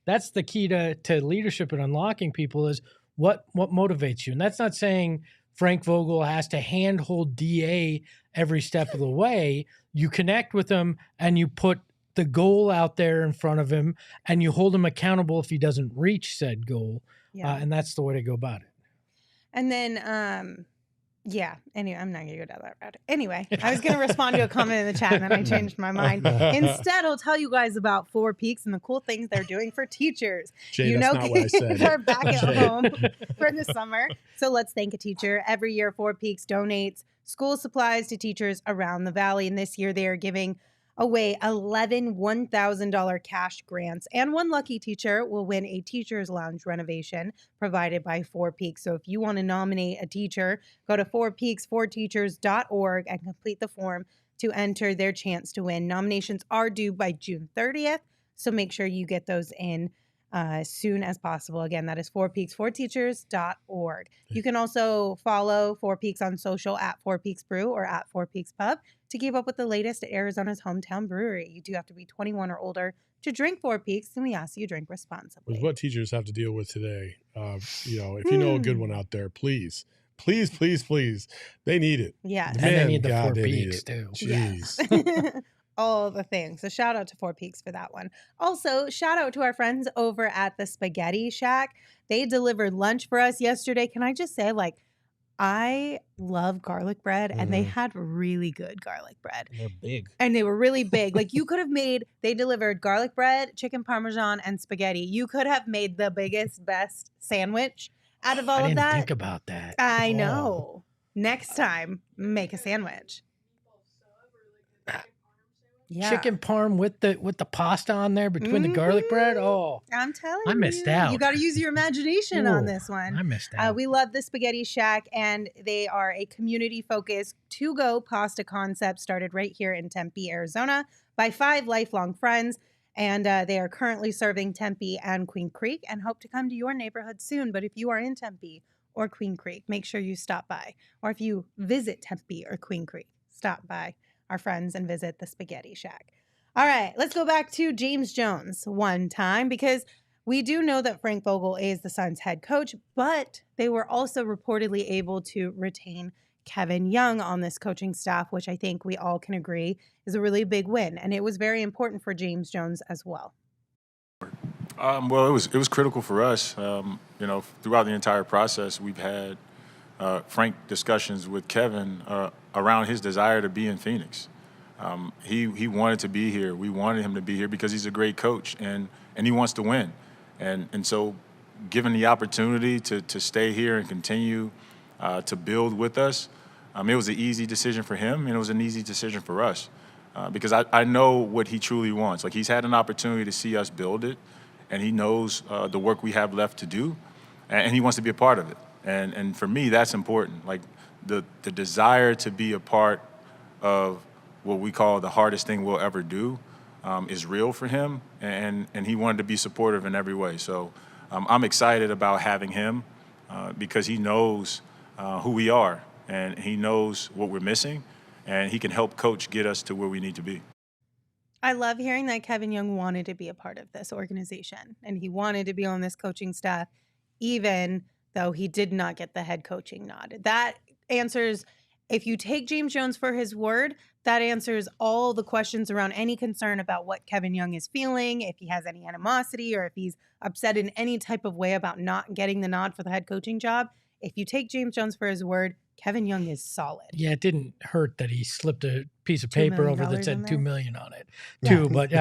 that's the key to leadership and unlocking people, is what motivates you. And that's not saying Frank Vogel has to handhold DA every step of the way. You connect with them and you put the goal out there in front of him, and you hold him accountable if he doesn't reach said goal. Yeah. And that's the way to go about it. And then, yeah. Anyway, I'm not going to go down that route. Anyway, I was going to respond to a comment in the chat, and then I changed my mind. Instead, I'll tell you guys about Four Peaks and the cool things they're doing for teachers. Jay, that's not what I said. They're back at Jay. home for the summer. So let's thank a teacher. Every year, Four Peaks donates school supplies to teachers around the valley. And this year, they are giving away 11 $1,000 cash grants, and one lucky teacher will win a teacher's lounge renovation provided by Four Peaks. So if you want to nominate a teacher, go to 4peaks4teachers.org and complete the form to enter their chance to win. Nominations are due by June 30th, so make sure you get those in as soon as possible. Again, that is 4peaks4teachers.org. You can also follow Four Peaks on social at 4 Peaks Brew or at 4 Peaks Pub to keep up with the latest at Arizona's hometown brewery. You do have to be 21 or older to drink Four Peaks, and we ask you drink responsibly. With what teachers have to deal with today, if you know a good one out there, please, they need it. Yes. And they need the God, Four they need Peaks it. too. Yes. All the things. So shout out to Four Peaks for that one. Also, shout out to our friends over at the Spaghetti Shack. They delivered lunch for us yesterday. Can I just say, I love garlic bread, and they had really good garlic bread. And they're big. And they were really big. You could have they delivered garlic bread, chicken parmesan, and spaghetti. You could have made the biggest, best sandwich out of all I of didn't that. think about that. I know. Next time, make a sandwich. Yeah. Chicken parm with the pasta on there between the garlic bread. Oh, I'm telling I you. missed out. You got to use your imagination on Ooh, this one. I missed out. We love the Spaghetti Shack, and they are a community-focused to-go pasta concept started right here in Tempe, Arizona by 5 lifelong friends. And they are currently serving Tempe and Queen Creek and hope to come to your neighborhood soon. But if you are in Tempe or Queen Creek, make sure you stop by. Or if you visit Tempe or Queen Creek, stop by our friends and visit the Spaghetti Shack. All right, let's go back to James Jones one time, because we do know that Frank Vogel is the Suns head coach, but they were also reportedly able to retain Kevin Young on this coaching staff, which I think we all can agree is a really big win. And it was very important for James Jones as well. Well, it was critical for us. Throughout the entire process, we've had frank discussions with Kevin around his desire to be in Phoenix. He wanted to be here. We wanted him to be here because he's a great coach and he wants to win. And so given the opportunity to stay here and continue to build with us, it was an easy decision for him, and it was an easy decision for us because I know what he truly wants. He's had an opportunity to see us build it, and he knows the work we have left to do, and he wants to be a part of it. And for me, that's important. The desire to be a part of what we call the hardest thing we'll ever do is real for him, and he wanted to be supportive in every way. So I'm excited about having him because he knows who we are, and he knows what we're missing, and he can help coach get us to where we need to be. I love hearing that Kevin Young wanted to be a part of this organization, and he wanted to be on this coaching staff, even though he did not get the head coaching nod. That answers, if you take James Jones for his word, that answers all the questions around any concern about what Kevin Young is feeling, if he has any animosity, or if he's upset in any type of way about not getting the nod for the head coaching job. If you take James Jones for his word, Kevin Young is solid. Yeah, it didn't hurt that he slipped a piece of paper over that said $2 million on it, too. But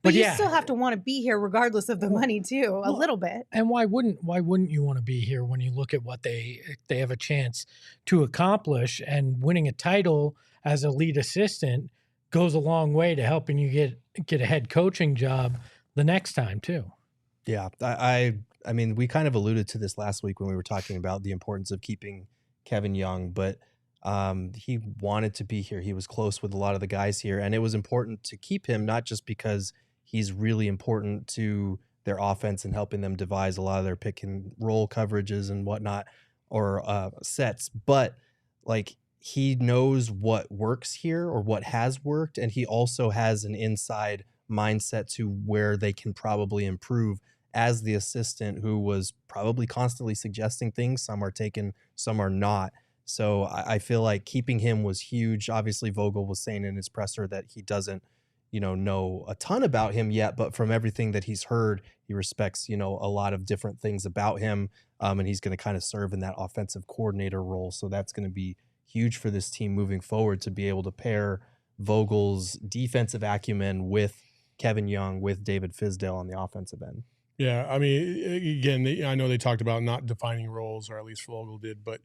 But you still have to want to be here regardless of the money, too, a little bit. And why wouldn't you want to be here when you look at what they have a chance to accomplish? And winning a title as a lead assistant goes a long way to helping you get a head coaching job the next time, too. Yeah, I mean, we kind of alluded to this last week when we were talking about the importance of keeping Kevin Young, but he wanted to be here. He was close with a lot of the guys here, and it was important to keep him, not just because he's really important to their offense and helping them devise a lot of their pick and roll coverages and whatnot, or sets, but he knows what works here or what has worked, and he also has an inside mindset to where they can probably improve as the assistant who was probably constantly suggesting things. Some are taken, some are not. So I feel like keeping him was huge. Obviously, Vogel was saying in his presser that he doesn't, know a ton about him yet, but from everything that he's heard, he respects, a lot of different things about him. And he's going to kind of serve in that offensive coordinator role. So that's going to be huge for this team moving forward, to be able to pair Vogel's defensive acumen with Kevin Young, with David Fizdale on the offensive end. Yeah, I mean, again, I know they talked about not defining roles, or at least Vogel did, but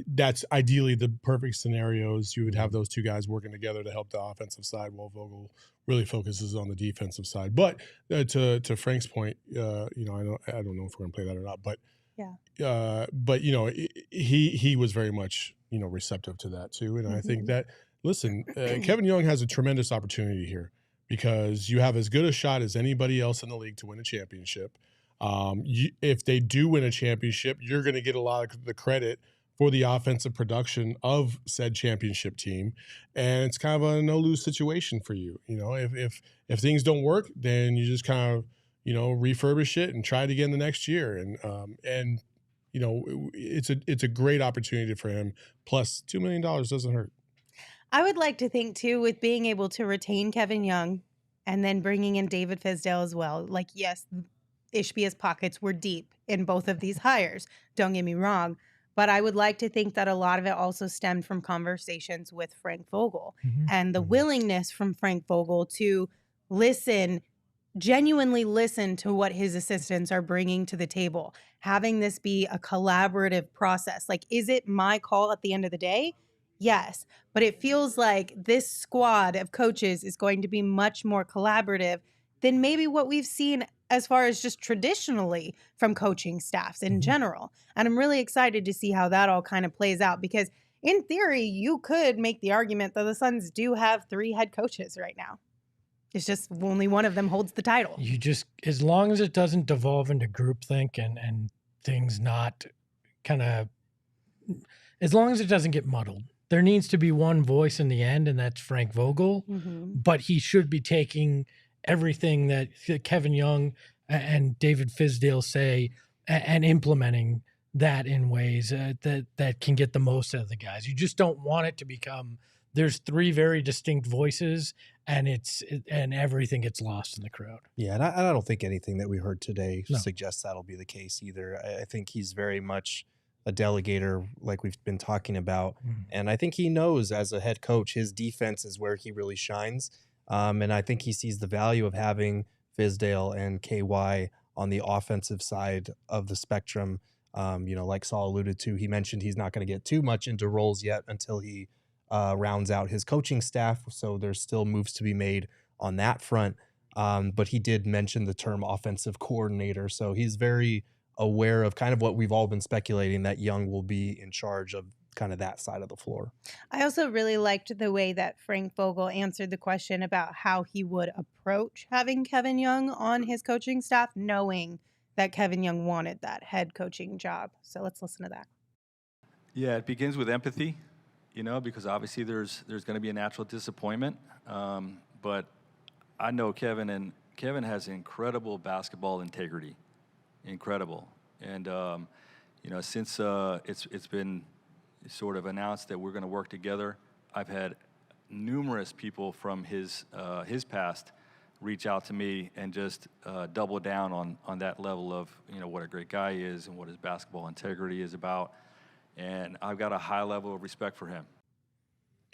that's ideally the perfect scenarios. You would have those two guys working together to help the offensive side, while Vogel really focuses on the defensive side. But to Frank's point, I don't know if we're going to play that or not, but but he was very much receptive to that too, and I think that Kevin Young has a tremendous opportunity here, because you have as good a shot as anybody else in the league to win a championship. If they do win a championship, you're going to get a lot of the credit for the offensive production of said championship team, and it's kind of a no-lose situation for you. If things don't work, then you just kind of refurbish it and try it again the next year, and it's a great opportunity for him. Plus, $2 million doesn't hurt. I would like to think, too, with being able to retain Kevin Young and then bringing in David Fizdale as well. Like, yes, Ishbia's pockets were deep in both of these hires. Don't get me wrong. But I would like to think that a lot of it also stemmed from conversations with Frank Vogel and the willingness from Frank Vogel to genuinely listen to what his assistants are bringing to the table, having this be a collaborative process. Like, is it my call at the end of the day? Yes, but it feels like this squad of coaches is going to be much more collaborative than maybe what we've seen as far as just traditionally from coaching staffs in general. And I'm really excited to see how that all kind of plays out, because in theory, you could make the argument that the Suns do have 3 head coaches right now. It's just only one of them holds the title. You just, as long as it doesn't devolve into groupthink and things not kind of, as long as it doesn't get muddled. There needs to be one voice in the end, and that's Frank Vogel. But he should be taking everything that Kevin Young and David Fizdale say and implementing that in ways that can get the most out of the guys. You just don't want it to become there's 3 very distinct voices, and everything gets lost in the crowd. Yeah, and I don't think anything that we heard today suggests that'll be the case either. I think he's very much a delegator, like we've been talking about. And I think he knows, as a head coach, his defense is where he really shines. And I think he sees the value of having Fizdale and KY on the offensive side of the spectrum. Like Saul alluded to, he mentioned he's not going to get too much into roles yet until he rounds out his coaching staff. So there's still moves to be made on that front. But he did mention the term offensive coordinator. So he's very aware of kind of what we've all been speculating, that Young will be in charge of kind of that side of the floor. I also really liked the way that Frank Vogel answered the question about how he would approach having Kevin Young on his coaching staff, knowing that Kevin Young wanted that head coaching job. So let's listen to that. Yeah, it begins with empathy, because obviously there's going to be a natural disappointment. But I know Kevin, and Kevin has incredible basketball integrity. Incredible. And, since it's been sort of announced that we're going to work together, I've had numerous people from his past reach out to me and just double down on that level of, what a great guy he is and what his basketball integrity is about. And I've got a high level of respect for him.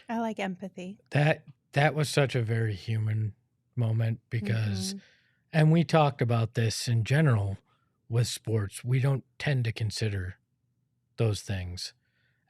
I like empathy. That was such a very human moment, because, and we talked about this in general, with sports, we don't tend to consider those things.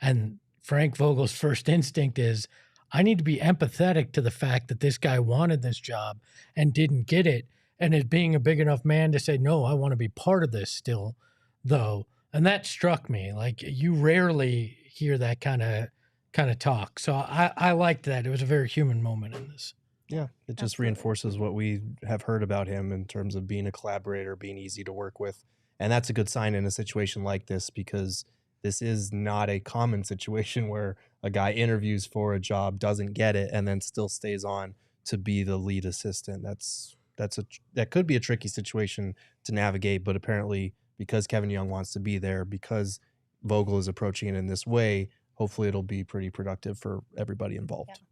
And Frank Vogel's first instinct is, I need to be empathetic to the fact that this guy wanted this job and didn't get it, and is being a big enough man to say, no, I want to be part of this still, though. And that struck me. Like, you rarely hear that kind of talk. So I liked that. It was a very human moment in this. Yeah, it just reinforces what we have heard about him in terms of being a collaborator, being easy to work with. And that's a good sign in a situation like this, because this is not a common situation where a guy interviews for a job, doesn't get it, and then still stays on to be the lead assistant. That could be a tricky situation to navigate, but apparently because Kevin Young wants to be there, because Vogel is approaching it in this way, hopefully it'll be pretty productive for everybody involved. Yeah.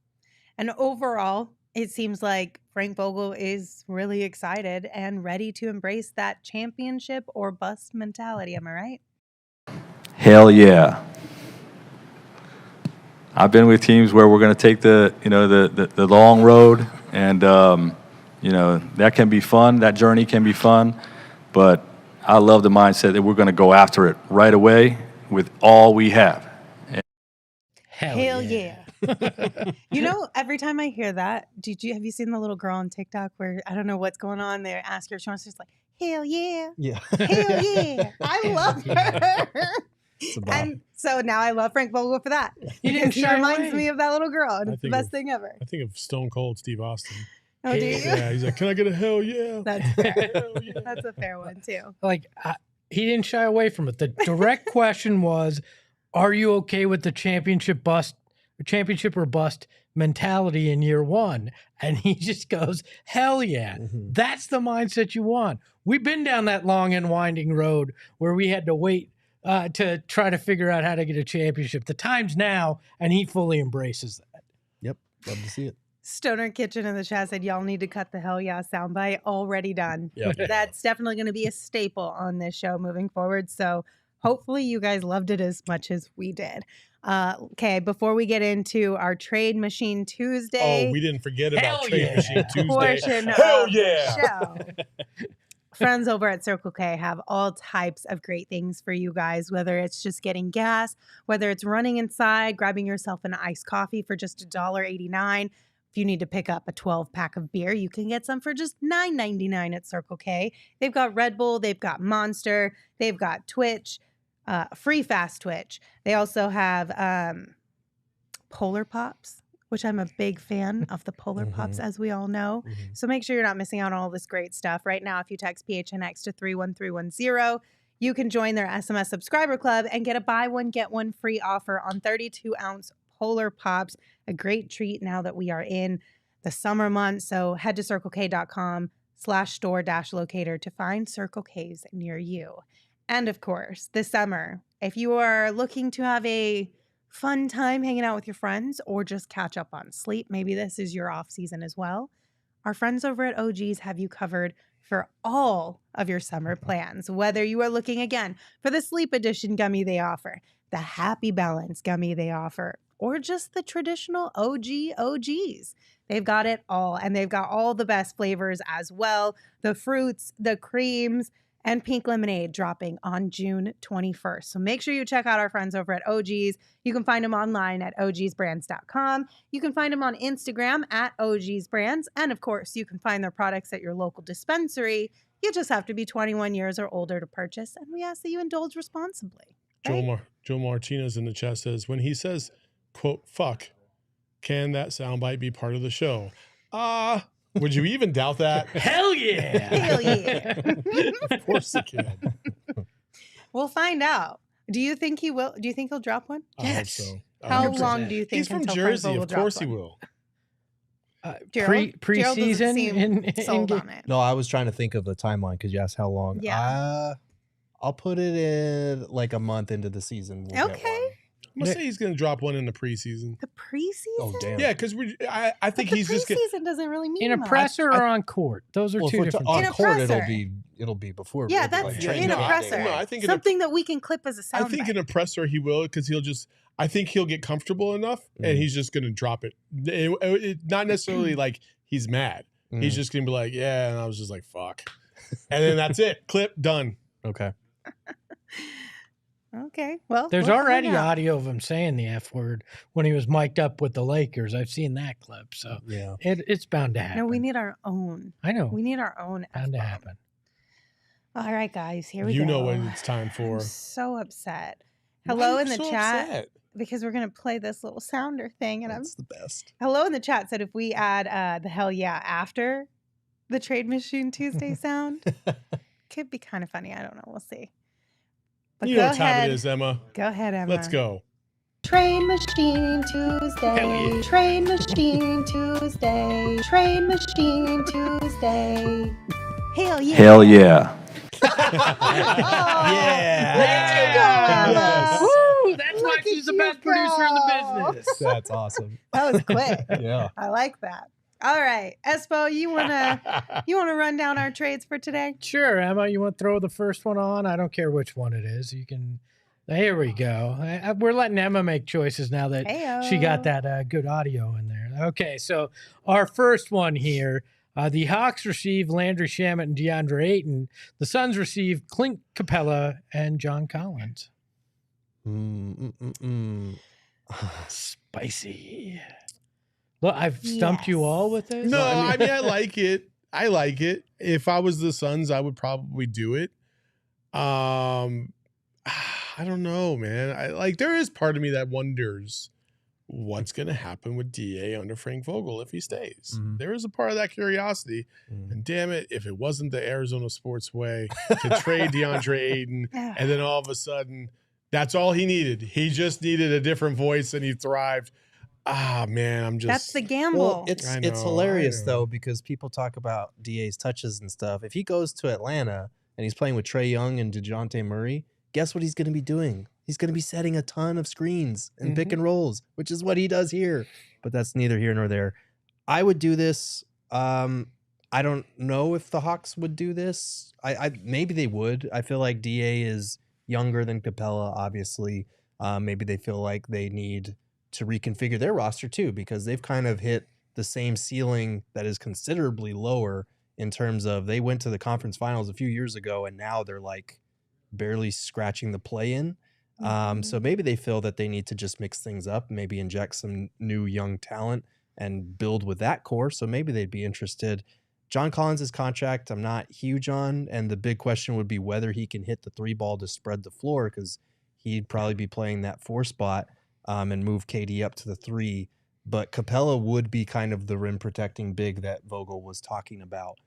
And overall, it seems like Frank Vogel is really excited and ready to embrace that championship or bust mentality. Am I right? Hell yeah. I've been with teams where we're going to take the long road, and that can be fun. That journey can be fun, but I love the mindset that we're going to go after it right away with all we have. Hell yeah. Every time I hear that, have you seen the little girl on TikTok where I don't know what's going on there? Ask her, she wants to just like, hell yeah. Yeah. Hell yeah. I love her. And so now I love Frank Vogel for that. Because he reminds me of that little girl. And it's the best thing ever. I think of Stone Cold Steve Austin. Oh, do you? Yeah, he's like, can I get a hell yeah? That's fair. Hell yeah. That's a fair one, too. Like, he didn't shy away from it. The direct question was, are you okay with the championship or bust mentality in year one? And he just goes, hell yeah. Mm-hmm. That's the mindset you want. We've been down that long and winding road where we had to wait to try to figure out how to get a championship. The time's now, and he fully embraces that. Yep. Love to see it. Stoner Kitchen in the chat said, y'all need to cut the hell yeah soundbite. Already done. Yep. That's definitely going to be a staple on this show moving forward. So hopefully you guys loved it as much as we did. Okay, before we get into our Trade Machine Tuesday. Oh, we didn't forget about Hell Trade yeah. Machine Tuesday. Portion Hell of yeah. the show. Friends over at Circle K have all types of great things for you guys, whether it's just getting gas, whether it's running inside, grabbing yourself an iced coffee for just $1.89. If you need to pick up a 12-pack of beer, you can get some for just $9.99 at Circle K. They've got Red Bull, they've got Monster, they've got Twitch, free fast Twitch. They also have Polar Pops, which I'm a big fan of the Polar Pops, as we all know. So make sure you're not missing out on all this great stuff. Right now, if you text PHNX to 31310, you can join their SMS subscriber club and get a buy one, get one free offer on 32-ounce Polar Pops. A great treat now that we are in the summer months. So head to circlek.com/store-locator to find Circle K's near you. And of course, this summer, if you are looking to have a fun time hanging out with your friends or just catch up on sleep, maybe this is your off season as well, our friends over at OG's have you covered for all of your summer plans. Whether you are looking again for the sleep edition gummy they offer, the Happy Balance gummy they offer, or just the traditional OGs. They've got it all, and they've got all the best flavors as well. The fruits, the creams, and pink lemonade dropping on June 21st. So make sure you check out our friends over at OG's. You can find them online at ogsbrands.com. You can find them on Instagram at ogsbrands. And of course, you can find their products at your local dispensary. You just have to be 21 years or older to purchase. And we ask that you indulge responsibly. Right? Joe Martinez in the chat says, when he says, quote, fuck, can that soundbite be part of the show? Would you even doubt that? Hell yeah. Hell yeah. Of course he can. We'll find out. Do you think he will? Do you think he'll drop one? I hope so. How 100%. long do you think He's from until Jersey. Frank Vogel Of course drops he one? will. Gerald doesn't Preseason seem sold on it. No, I was trying to think of the timeline because you asked how long. Yeah. I'll put it in like a month into the season. We'll get Okay. one. I'm gonna say he's gonna drop one in the preseason. The preseason? Oh, damn. Yeah, because I think But he's the just preseason doesn't really mean in a much. presser or on court. Those are Well, two for different on In a court, presser. it'll be before. Yeah, it'll be that's training in a camp. presser. No, I think Something that we can clip as a soundbite. I think in a presser he will, because I think he'll get comfortable enough and he's just gonna drop it. Not necessarily like he's mad. He's just gonna be like, yeah, and I was just like, fuck. And then that's it. Clip, done. Okay. Okay, well. There's we'll already find out. audio of him saying the F word when he was mic'd up with the Lakers. I've seen that clip, so Yeah. it's bound to happen. No, we need our own. I know. We need our own Bound to F-bomb. happen. All right, guys, here we go. You know what it's time for. I'm so upset. Why Hello are in you the so chat. upset? Because we're going to play this little sounder thing. And That's the best. Hello in the chat said if we add the hell yeah after the Trade Machine Tuesday sound, could be kind of funny. I don't know. We'll see. But You go know what time ahead. it is, Emma. Go ahead, Emma. Let's go. Trade Machine Tuesday. Hell yeah. Trade Machine Tuesday. Trade Machine Tuesday. Hell yeah. Hell yeah. Yeah. There you go, Emma. Yes. Woo! That's why Look she's at the you best producer in go. the business. That's awesome. That was quick. Yeah. I like that. All right, Espo, you wanna run down our trades for today? Sure, Emma. You want to throw the first one on? I don't care which one it is. You can. Here we go. We're letting Emma make choices now that she got that good audio in there. Okay, so our first one here. The Hawks receive Landry Shamet and Deandre Ayton. The Suns receive Clint Capella and John Collins. Spicy. Look, I've stumped you all with this. No, I mean I like it. I like it. If I was the Suns, I would probably do it. I don't know, man. There is part of me that wonders what's going to happen with DA under Frank Vogel if he stays. Mm-hmm. There is a part of that curiosity. And damn it, if it wasn't the Arizona sports way to trade DeAndre Ayton, and then all of a sudden, that's all he needed. He just needed a different voice and he thrived. Man, That's the gamble. Well, it's hilarious though, because people talk about DA's touches and stuff. If he goes to Atlanta and he's playing with Trae Young and DeJounte Murray, guess what he's going to be doing? He's going to be setting a ton of screens and pick and rolls, which is what he does here. But that's neither here nor there. I would do this. I don't know if the Hawks would do this. Maybe they would. I feel like DA is younger than Capella, obviously. Maybe they feel like they need to reconfigure their roster too, because they've kind of hit the same ceiling that is considerably lower in terms of they went to the conference finals a few years ago and now they're like barely scratching the play-in. So maybe they feel that they need to just mix things up, maybe inject some new young talent and build with that core. So maybe they'd be interested. John Collins' contract, I'm not huge on. And the big question would be whether he can hit the 3-ball to spread the floor, because he'd probably be playing that 4 spot and move KD up to the 3. But Capella would be kind of the rim protecting big that Vogel was talking about.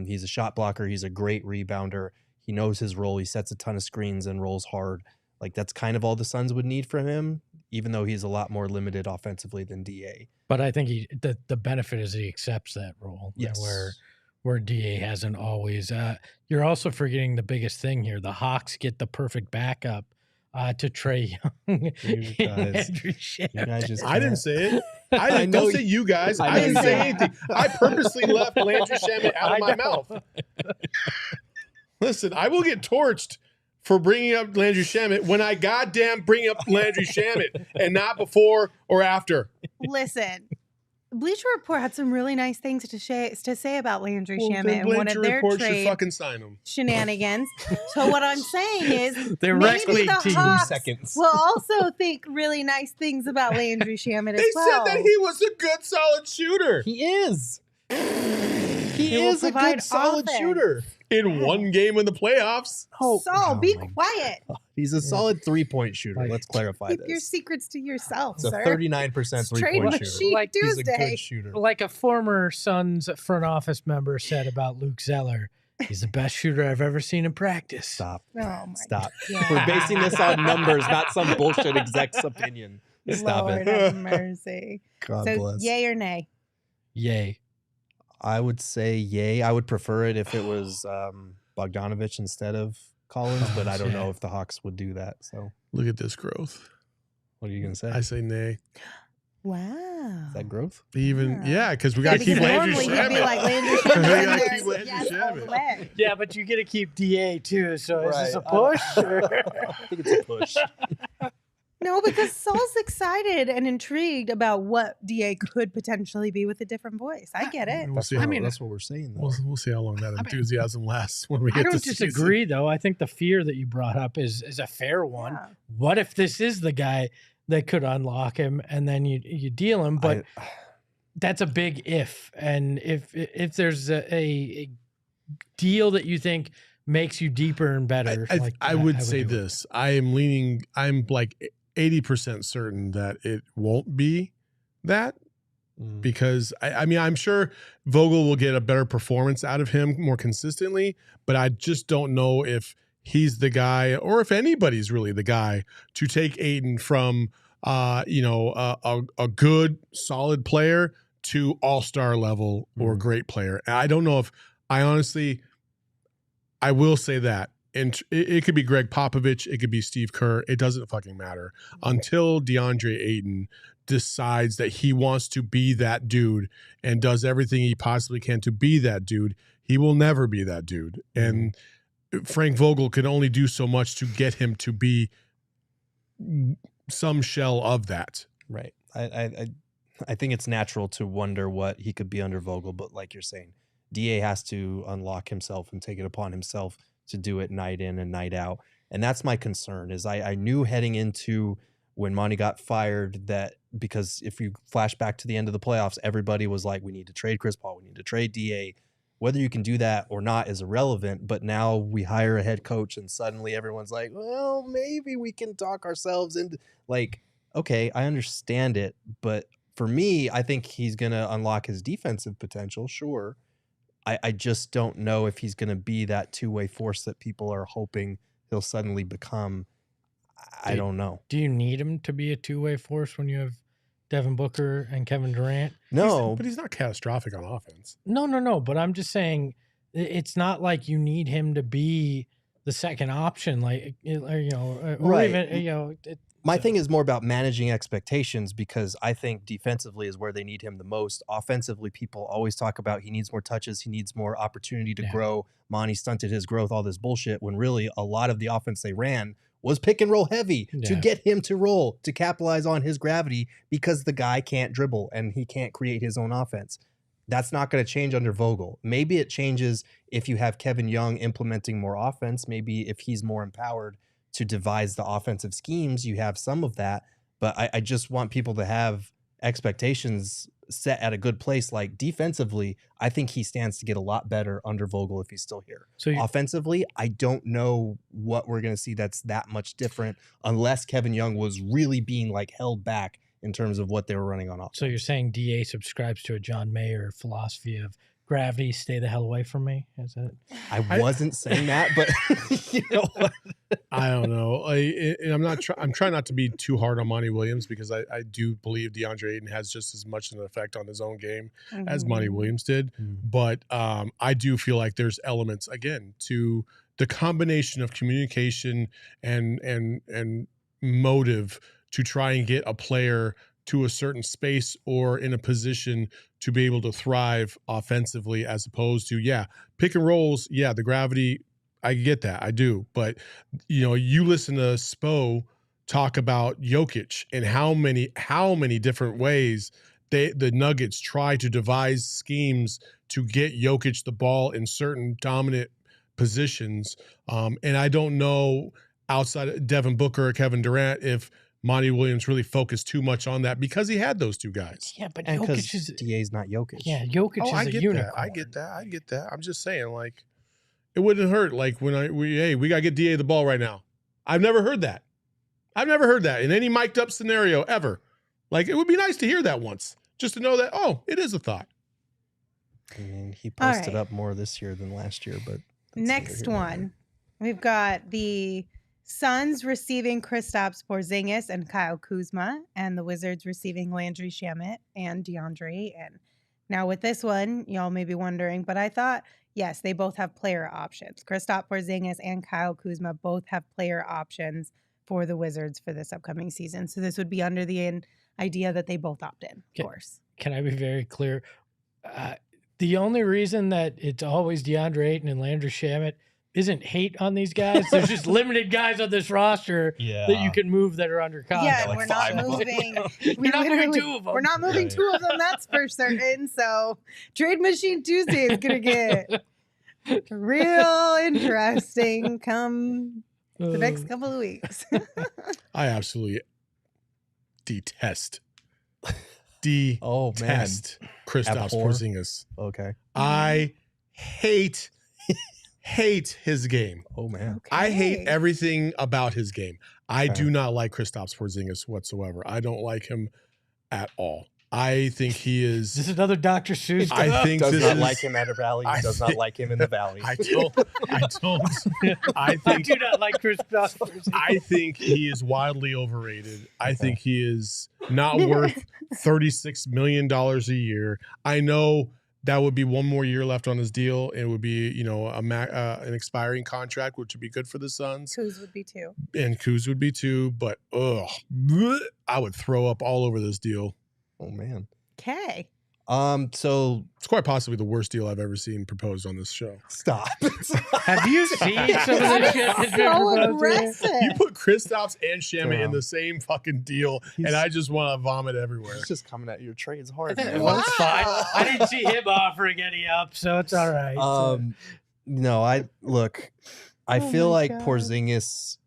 He's a shot blocker. He's a great rebounder. He knows his role. He sets a ton of screens and rolls hard. Like, that's kind of all the Suns would need from him, even though he's a lot more limited offensively than DA. But I think the benefit is he accepts that role. Yes. Where DA hasn't always. You're also forgetting the biggest thing here. The Hawks get the perfect backup to Trae Young. You guys just I didn't say it. I don't say you guys. I didn't say anything. I purposely left Landry Shamet out of my mouth. Listen, I will get torched for bringing up Landry Shamet when I goddamn bring up Landry Shamet and not before or after. Listen, Bleacher Report had some really nice things to say about Landry Shamet and one of Bleacher their Report should trade fucking sign him. shenanigans. So what I'm saying is They're maybe rec league the team. Hawks Seconds. will also think really nice things about Landry Shamet as They well. said that he was a good, solid shooter. He is. He will is a provide good, solid offense. shooter. In one game in the playoffs. Be quiet. He's a solid 3-point shooter. Like, Let's clarify Keep this. your secrets to yourself, It's a sir. 39% Trade 3-point shooter. sheet Like, He's a Tuesday. good shooter. Like a former Suns front office member said about Luke Zeller, he's the best shooter I've ever seen in practice. Stop. Oh my Stop. God. We're basing this on numbers, not some bullshit exec's opinion. Stop Lord it. have mercy. God So bless. yay or nay? Yay. I would say yay. I would prefer it if it was Bogdanovich instead of Collins, but I don't know if the Hawks would do that. So Look at this growth. what are you going to say? I say nay. Wow. Is that growth? Yeah, because we got to keep because Landry normally you'd be Shamet. like Landry We Shamet. gotta and keep there's Landry yes all the Shamet. way. Yeah, but you get to keep DA too. So is this a Right. push? I think it's a push. No, because Saul's excited and intrigued about what DA could potentially be with a different voice. I get it. We'll see. That's what we're saying, though. We'll see how long that enthusiasm lasts when we I get don't to season. disagree, though. I think the fear that you brought up is a fair one. Yeah. What if this is the guy that could unlock him, and then you deal him? But that's a big if. And if there's a deal that you think makes you deeper and better, I would say do it. this. I'm like 80% certain that it won't be that, because I mean, I'm sure Vogel will get a better performance out of him more consistently, but I just don't know if he's the guy or if anybody's really the guy to take Ayton from, a good, solid player to all-star level or great player. And I don't know if I will say that. And it could be Greg Popovich. It could be Steve Kerr. It doesn't fucking matter until DeAndre Ayton decides that he wants to be that dude and does everything he possibly can to be that dude, he will never be that dude. And Frank Vogel can only do so much to get him to be some shell of that. Right. I think it's natural to wonder what he could be under Vogel, but like you're saying, DA has to unlock himself and take it upon himself to do it night in and night out. And that's my concern is I knew heading into when Monty got fired that because if you flash back to the end of the playoffs, everybody was like, we need to trade Chris Paul. We need to trade DA. Whether you can do that or not is irrelevant. But now we hire a head coach and suddenly everyone's like, well, maybe we can talk ourselves into like, okay, I understand it. But for me, I think he's going to unlock his defensive potential. Sure. I just don't know if he's going to be that two-way force that people are hoping he'll suddenly become. I don't know. Do you need him to be a two-way force when you have Devin Booker and Kevin Durant? No. But he's not catastrophic on offense. No. But I'm just saying it's not like you need him to be the second option, like, or Right. even, My thing is more about managing expectations because I think defensively is where they need him the most. Offensively, people always talk about he needs more touches, he needs more opportunity to grow. Monty stunted his growth, all this bullshit, when really a lot of the offense they ran was pick and roll heavy to get him to roll, to capitalize on his gravity because the guy can't dribble and he can't create his own offense. That's not going to change under Vogel. Maybe it changes if you have Kevin Young implementing more offense, maybe if he's more empowered to devise the offensive schemes, you have some of that. But I just want people to have expectations set at a good place. Like defensively, I think he stands to get a lot better under Vogel if he's still here. So offensively, I don't know what we're going to see that's that much different unless Kevin Young was really being like held back in terms of what they were running on offense. So you're saying DA subscribes to a John Mayer philosophy of gravity, stay the hell away from me? Is it? I wasn't saying that, but you know what? I don't know. I'm trying not to be too hard on Monty Williams because I do believe Deandre Ayton has just as much an effect on his own game as Monty Williams did. But I do feel like there's elements again to the combination of communication and motive to try and get a player to a certain space or in a position to be able to thrive offensively as opposed to, pick and rolls. Yeah, the gravity, I get that. I do. But, you listen to Spo talk about Jokic and how many different ways the Nuggets try to devise schemes to get Jokic the ball in certain dominant positions. And I don't know outside of Devin Booker or Kevin Durant if Monty Williams really focused too much on that because he had those two guys. Yeah, but and Jokic is DA's not Jokic. Yeah, Jokic is a unicorn. I get that. I'm just saying, like, it wouldn't hurt. Like when we gotta get DA the ball right now. I've never heard that. In any mic'd up scenario ever. Like it would be nice to hear that once, just to know that it is a thought. I mean, he posted up more this year than last year, but next one, we've got the Suns receiving Kristaps Porzingis and Kyle Kuzma, and the Wizards receiving Landry Shamet and Deandre. And now with this one, y'all may be wondering, but I thought, yes, they both have player options. Kristaps Porzingis and Kyle Kuzma both have player options for the Wizards for this upcoming season. So this would be under the idea that they both opt in, of course. Can I be very clear? The only reason that it's always DeAndre Ayton and Landry Shamet isn't hate on these guys. There's just limited guys on this roster that you can move that are under contract. Yeah, we're not moving. We're not moving two of them. We're not moving two of them, that's for certain. So Trade Machine Tuesday is going to get real interesting come the next couple of weeks. I absolutely detest Kristaps Porzingis. Okay. I hate his game. Oh, man. Okay. I hate everything about his game. I do not like Kristaps Porzingis whatsoever. I don't like him at all. I think he is. This is another Dr. Seuss. I think does not like him at a valley. Does not like him in the valley. I don't. I do not like Kristaps Porzingis. I think he is wildly overrated. I think he is not worth $36 million a year. I know that would be one more year left on his deal. It would be, you know, an expiring contract, which would be good for the Suns. Kuz would be 2. And Kuz would be 2. But, I would throw up all over this deal. Oh, man. Okay. So it's quite possibly the worst deal I've ever seen proposed on this show. Stop. Have you seen some of the shit that's been So proposed? aggressive. You put Kristaps and Shamet in Damn. the same fucking deal, and I just want to vomit everywhere. He's just coming at your trades hard, man. Well, it's fine. I didn't see him offering any up, so it's all right. No, I Oh feel my like God. Porzingis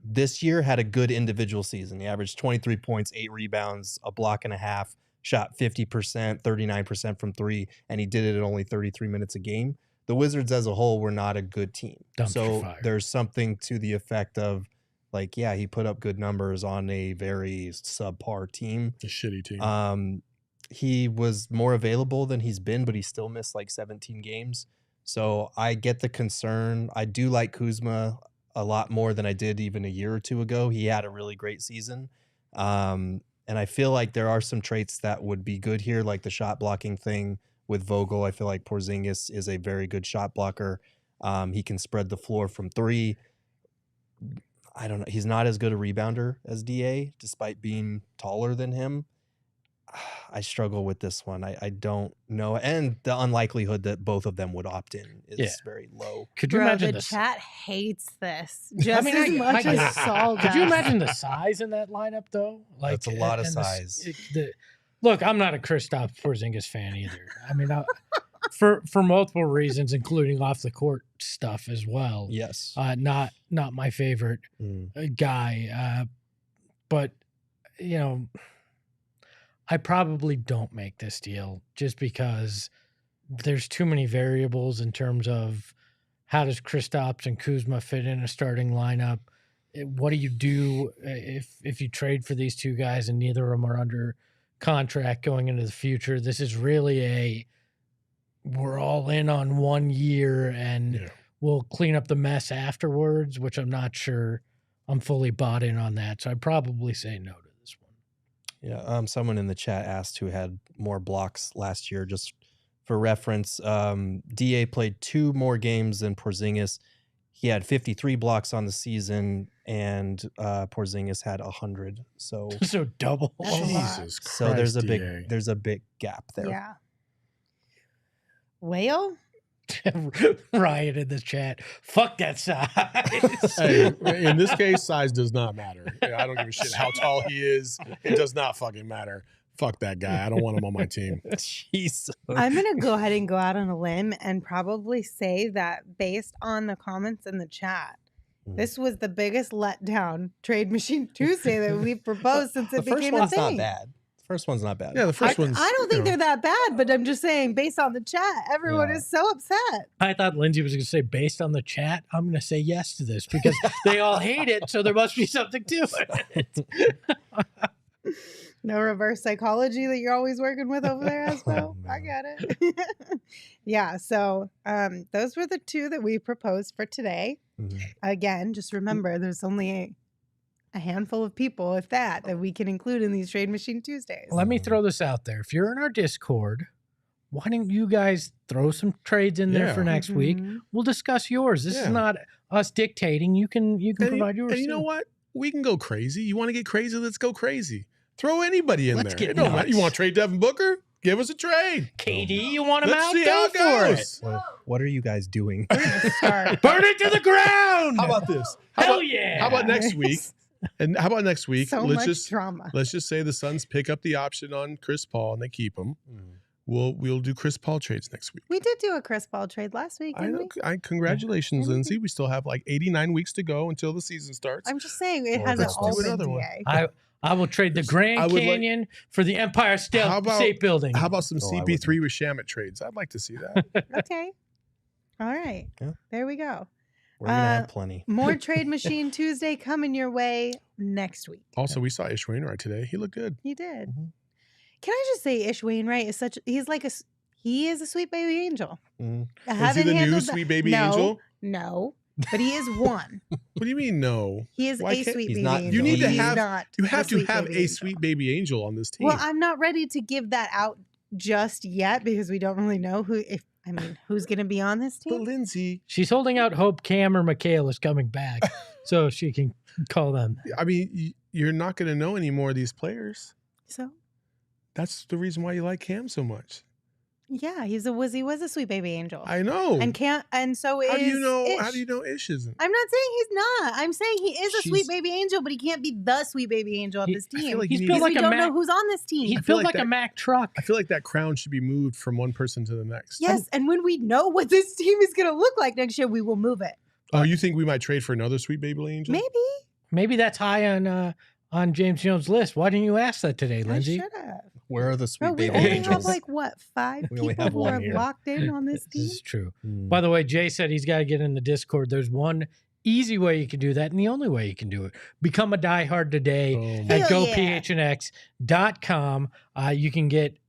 this year had a good individual season. He averaged 23 points, 8 rebounds, a block and a half, shot 50%, 39% from 3, and he did it at only 33 minutes a game. The Wizards as a whole were not a good team. Dumpster So fire. there's something to the effect of, like, yeah, he put up good numbers on a very subpar team. A shitty team. He was more available than he's been, but he still missed like 17 games. So I get the concern. I do like Kuzma a lot more than I did even a year or 2 ago. He had a really great season. And I feel like there are some traits that would be good here, like the shot blocking thing with Vogel. I feel like Porzingis is a very good shot blocker. He can spread the floor from 3. I don't know. He's not as good a rebounder as DA, despite being taller than him. I struggle with this one. I don't know. And the unlikelihood that both of them would opt in is very low. Could you Bro, imagine the this? chat hates this just mean, as much I- as Saul does. Could you imagine the size in that lineup, though? That's a lot of and size. Look, I'm not a Kristaps Porzingis fan either. I mean, for multiple reasons, including off the court stuff as well. Yes. Not my favorite guy, but you know, I probably don't make this deal just because there's too many variables in terms of how does Kristaps and Kuzma fit in a starting lineup. What do you do if you trade for these two guys and neither of them are under contract going into the future? This is really we're all in on 1 year and we'll clean up the mess afterwards, which I'm not sure I'm fully bought in on that. So I'd probably say no to this one. Yeah. Someone in the chat asked who had more blocks last year. Just for reference, DA played 2 more games than Porzingis. He had 53 blocks on the season, and Porzingis had 100. So double. Jesus Christ. So there's a DA. big gap there. Yeah. Whale? Ryan in the chat. Fuck that size. Hey, in this case, size does not matter. I don't give a shit how tall he is. It does not fucking matter. Fuck that guy. I don't want him on my team. Jeez. I'm going to go ahead and go out on a limb and probably say that based on the comments in the chat, this was the biggest letdown Trade Machine Tuesday that we've proposed since it The first became a one's thing. not bad. First one's not bad. Yeah, the first one's. I don't think you know, they're that bad, but I'm just saying, based on the chat, everyone Yeah. is so upset. I thought Lindsay was going to say, based on the chat, I'm going to say yes to this because they all hate it, so there must be something to it. No reverse psychology that you're always working with over there, Espo. I man. get it. Yeah, so those were the 2 that we proposed for today. Again, just remember, there's only a handful of people, if that we can include in these Trade Machine Tuesdays. Let me throw this out there. If you're in our Discord, why don't you guys throw some trades in there for next week? Mhm. We'll discuss yours. This is not us dictating. You can provide yours. And you know too. what? We can go crazy. You want to get crazy? Let's go crazy. Throw anybody in Let's there. get It don't matter. nuts. You want to trade Devin Booker? Give us a trade. KD, you want him Let's out? see Go how it for goes. it. What are you guys doing? Start. Burn it to the ground. How about this? How Hell about, yeah. How about next week? And how about next week? So much drama. Let's just say the Suns pick up the option on Chris Paul and they keep him. We'll do Chris Paul trades next week. We did do a Chris Paul trade last week, I didn't know. we? Congratulations, Yeah. Lindsay. We still have like 89 weeks to go until the season starts. I'm just saying it Well, hasn't let's all do been another one. DA. I will trade the Grand I would like- Canyon for the Empire State Building. How about some Oh, I CP3 with Shamet trades? I'd like to see that. Okay. All right. Yeah. There we go. We're going to have plenty. More Trade Machine Tuesday coming your way next week. Also, we saw Ish Wainwright today. He looked good. He did. Mhm. Can I just say Ish Wainwright is he is a sweet baby angel. Mhm. I Is he haven't the new handled sweet baby no, angel? No, but he is one. What do you mean, no? He is Why a can't- sweet He's baby not- angel. You need to He's have- not You the have to sweet have baby a angel. sweet baby angel on this team. Well, I'm not ready to give that out just yet because we don't really know who's going to be on this But team. Lindsay, She's holding out hope Cam or Mikhail is coming back so she can call them. I mean, you're not going to know any more of these players. So That's the reason why you like Cam so much. yeah, he was a sweet baby angel. I know. And so How is do you know? Ish. How do you know Ish isn't? I'm not saying he's not. I'm saying he is a sweet She's- baby angel, but he can't be the sweet baby angel of this I feel team. like He's you built need- like we a don't Mac. know who's on this team. He's feel built like like a that- Mack truck. I feel like that crown should be moved from one person to the next. Yes, and when we know what this team is going to look like next year, we will move it. Oh, you think we might trade for another sweet baby angel? Maybe. Maybe that's high on James Jones' list. Why didn't you ask that today, I Lindsay? should have. Where are the sweet Bro, we baby only angels? have 5 We only people have who one are here. locked in on this team. This is true. Hmm. By the way, Jay said he's got to get in the Discord. There's one easy way you can do that, and the only way you can do it. Become a diehard today Oh, at Hell yeah. gophnx.com.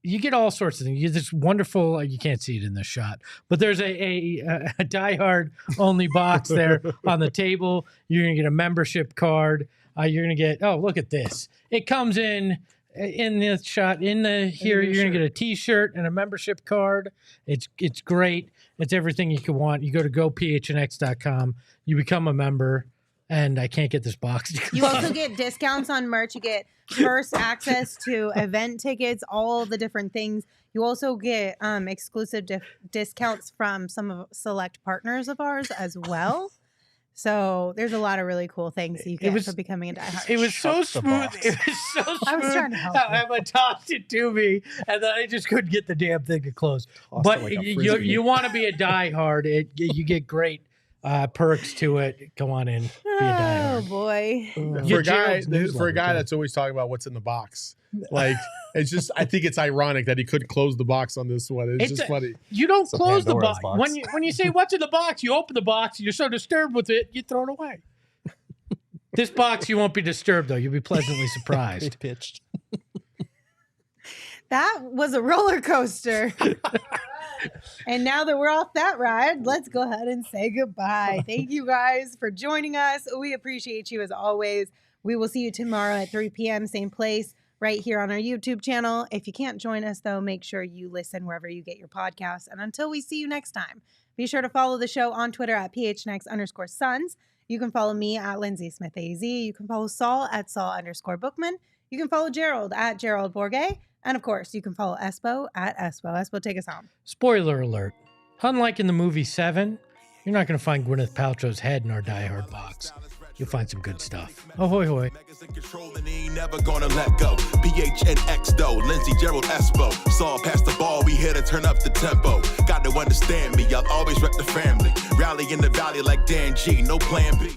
You get all sorts of things. You get this wonderful. You can't see it in this shot, but there's a diehard only box there on the table. You're gonna get a membership card. You're gonna get. Oh, look at this! It comes in this shot. Here, you're gonna get a T-shirt and a membership card. It's great. It's everything you could want. You go to gophnx.com. You become a member, and I can't get this box. You also get discounts on merch. You get first access to event tickets, all the different things. You also get exclusive discounts from some of select partners of ours as well. So there's a lot of really cool things you get for becoming a diehard. It was so Shut the smooth. box. It was so smooth. I was trying to help how you. Emma tossed it to me, and then I just couldn't get the damn thing to close. Tossed But it like a you frisbee. want to be a diehard. You get great perks to it. Go on in, be a Oh diehard. boy. For a guy, Gerald's for a newsletter, guy too. that's always talking about what's in the box, like it's just. I think it's ironic that he couldn't close the box on this one. It's just funny. You don't It's a close the Pandora's box. box. When you say what's in the box, you open the box. You're so disturbed with it, you throw it away. This box, you won't be disturbed though. You'll be pleasantly surprised. Pitched. That was a roller coaster. And now that we're off that ride, let's go ahead and say goodbye. Thank you guys for joining us. We appreciate you as always. We will see you tomorrow at 3 p.m., same place, right here on our YouTube channel. If you can't join us, though, make sure you listen wherever you get your podcasts. And until we see you next time, be sure to follow the show on Twitter at PHNX_Suns. You can follow me at Lindsay Smith AZ. You can follow Saul at Saul_Bookman. You can follow Gerald at Gerald Bourget. And of course, you can follow Espo at Espo. Espo, take us home. Spoiler alert. Unlike in the movie Seven, you're not going to find Gwyneth Paltrow's head in our diehard box. You'll find some good stuff. Ahoy, hoy. Niggas in control and he ain't never gonna let go. PHNX though, Lindsay, Gerald, Espo. Saw past the ball, we here to turn up the tempo. Got to understand me, I'll always rep the family. Rally in the valley like Dan G, no plan B.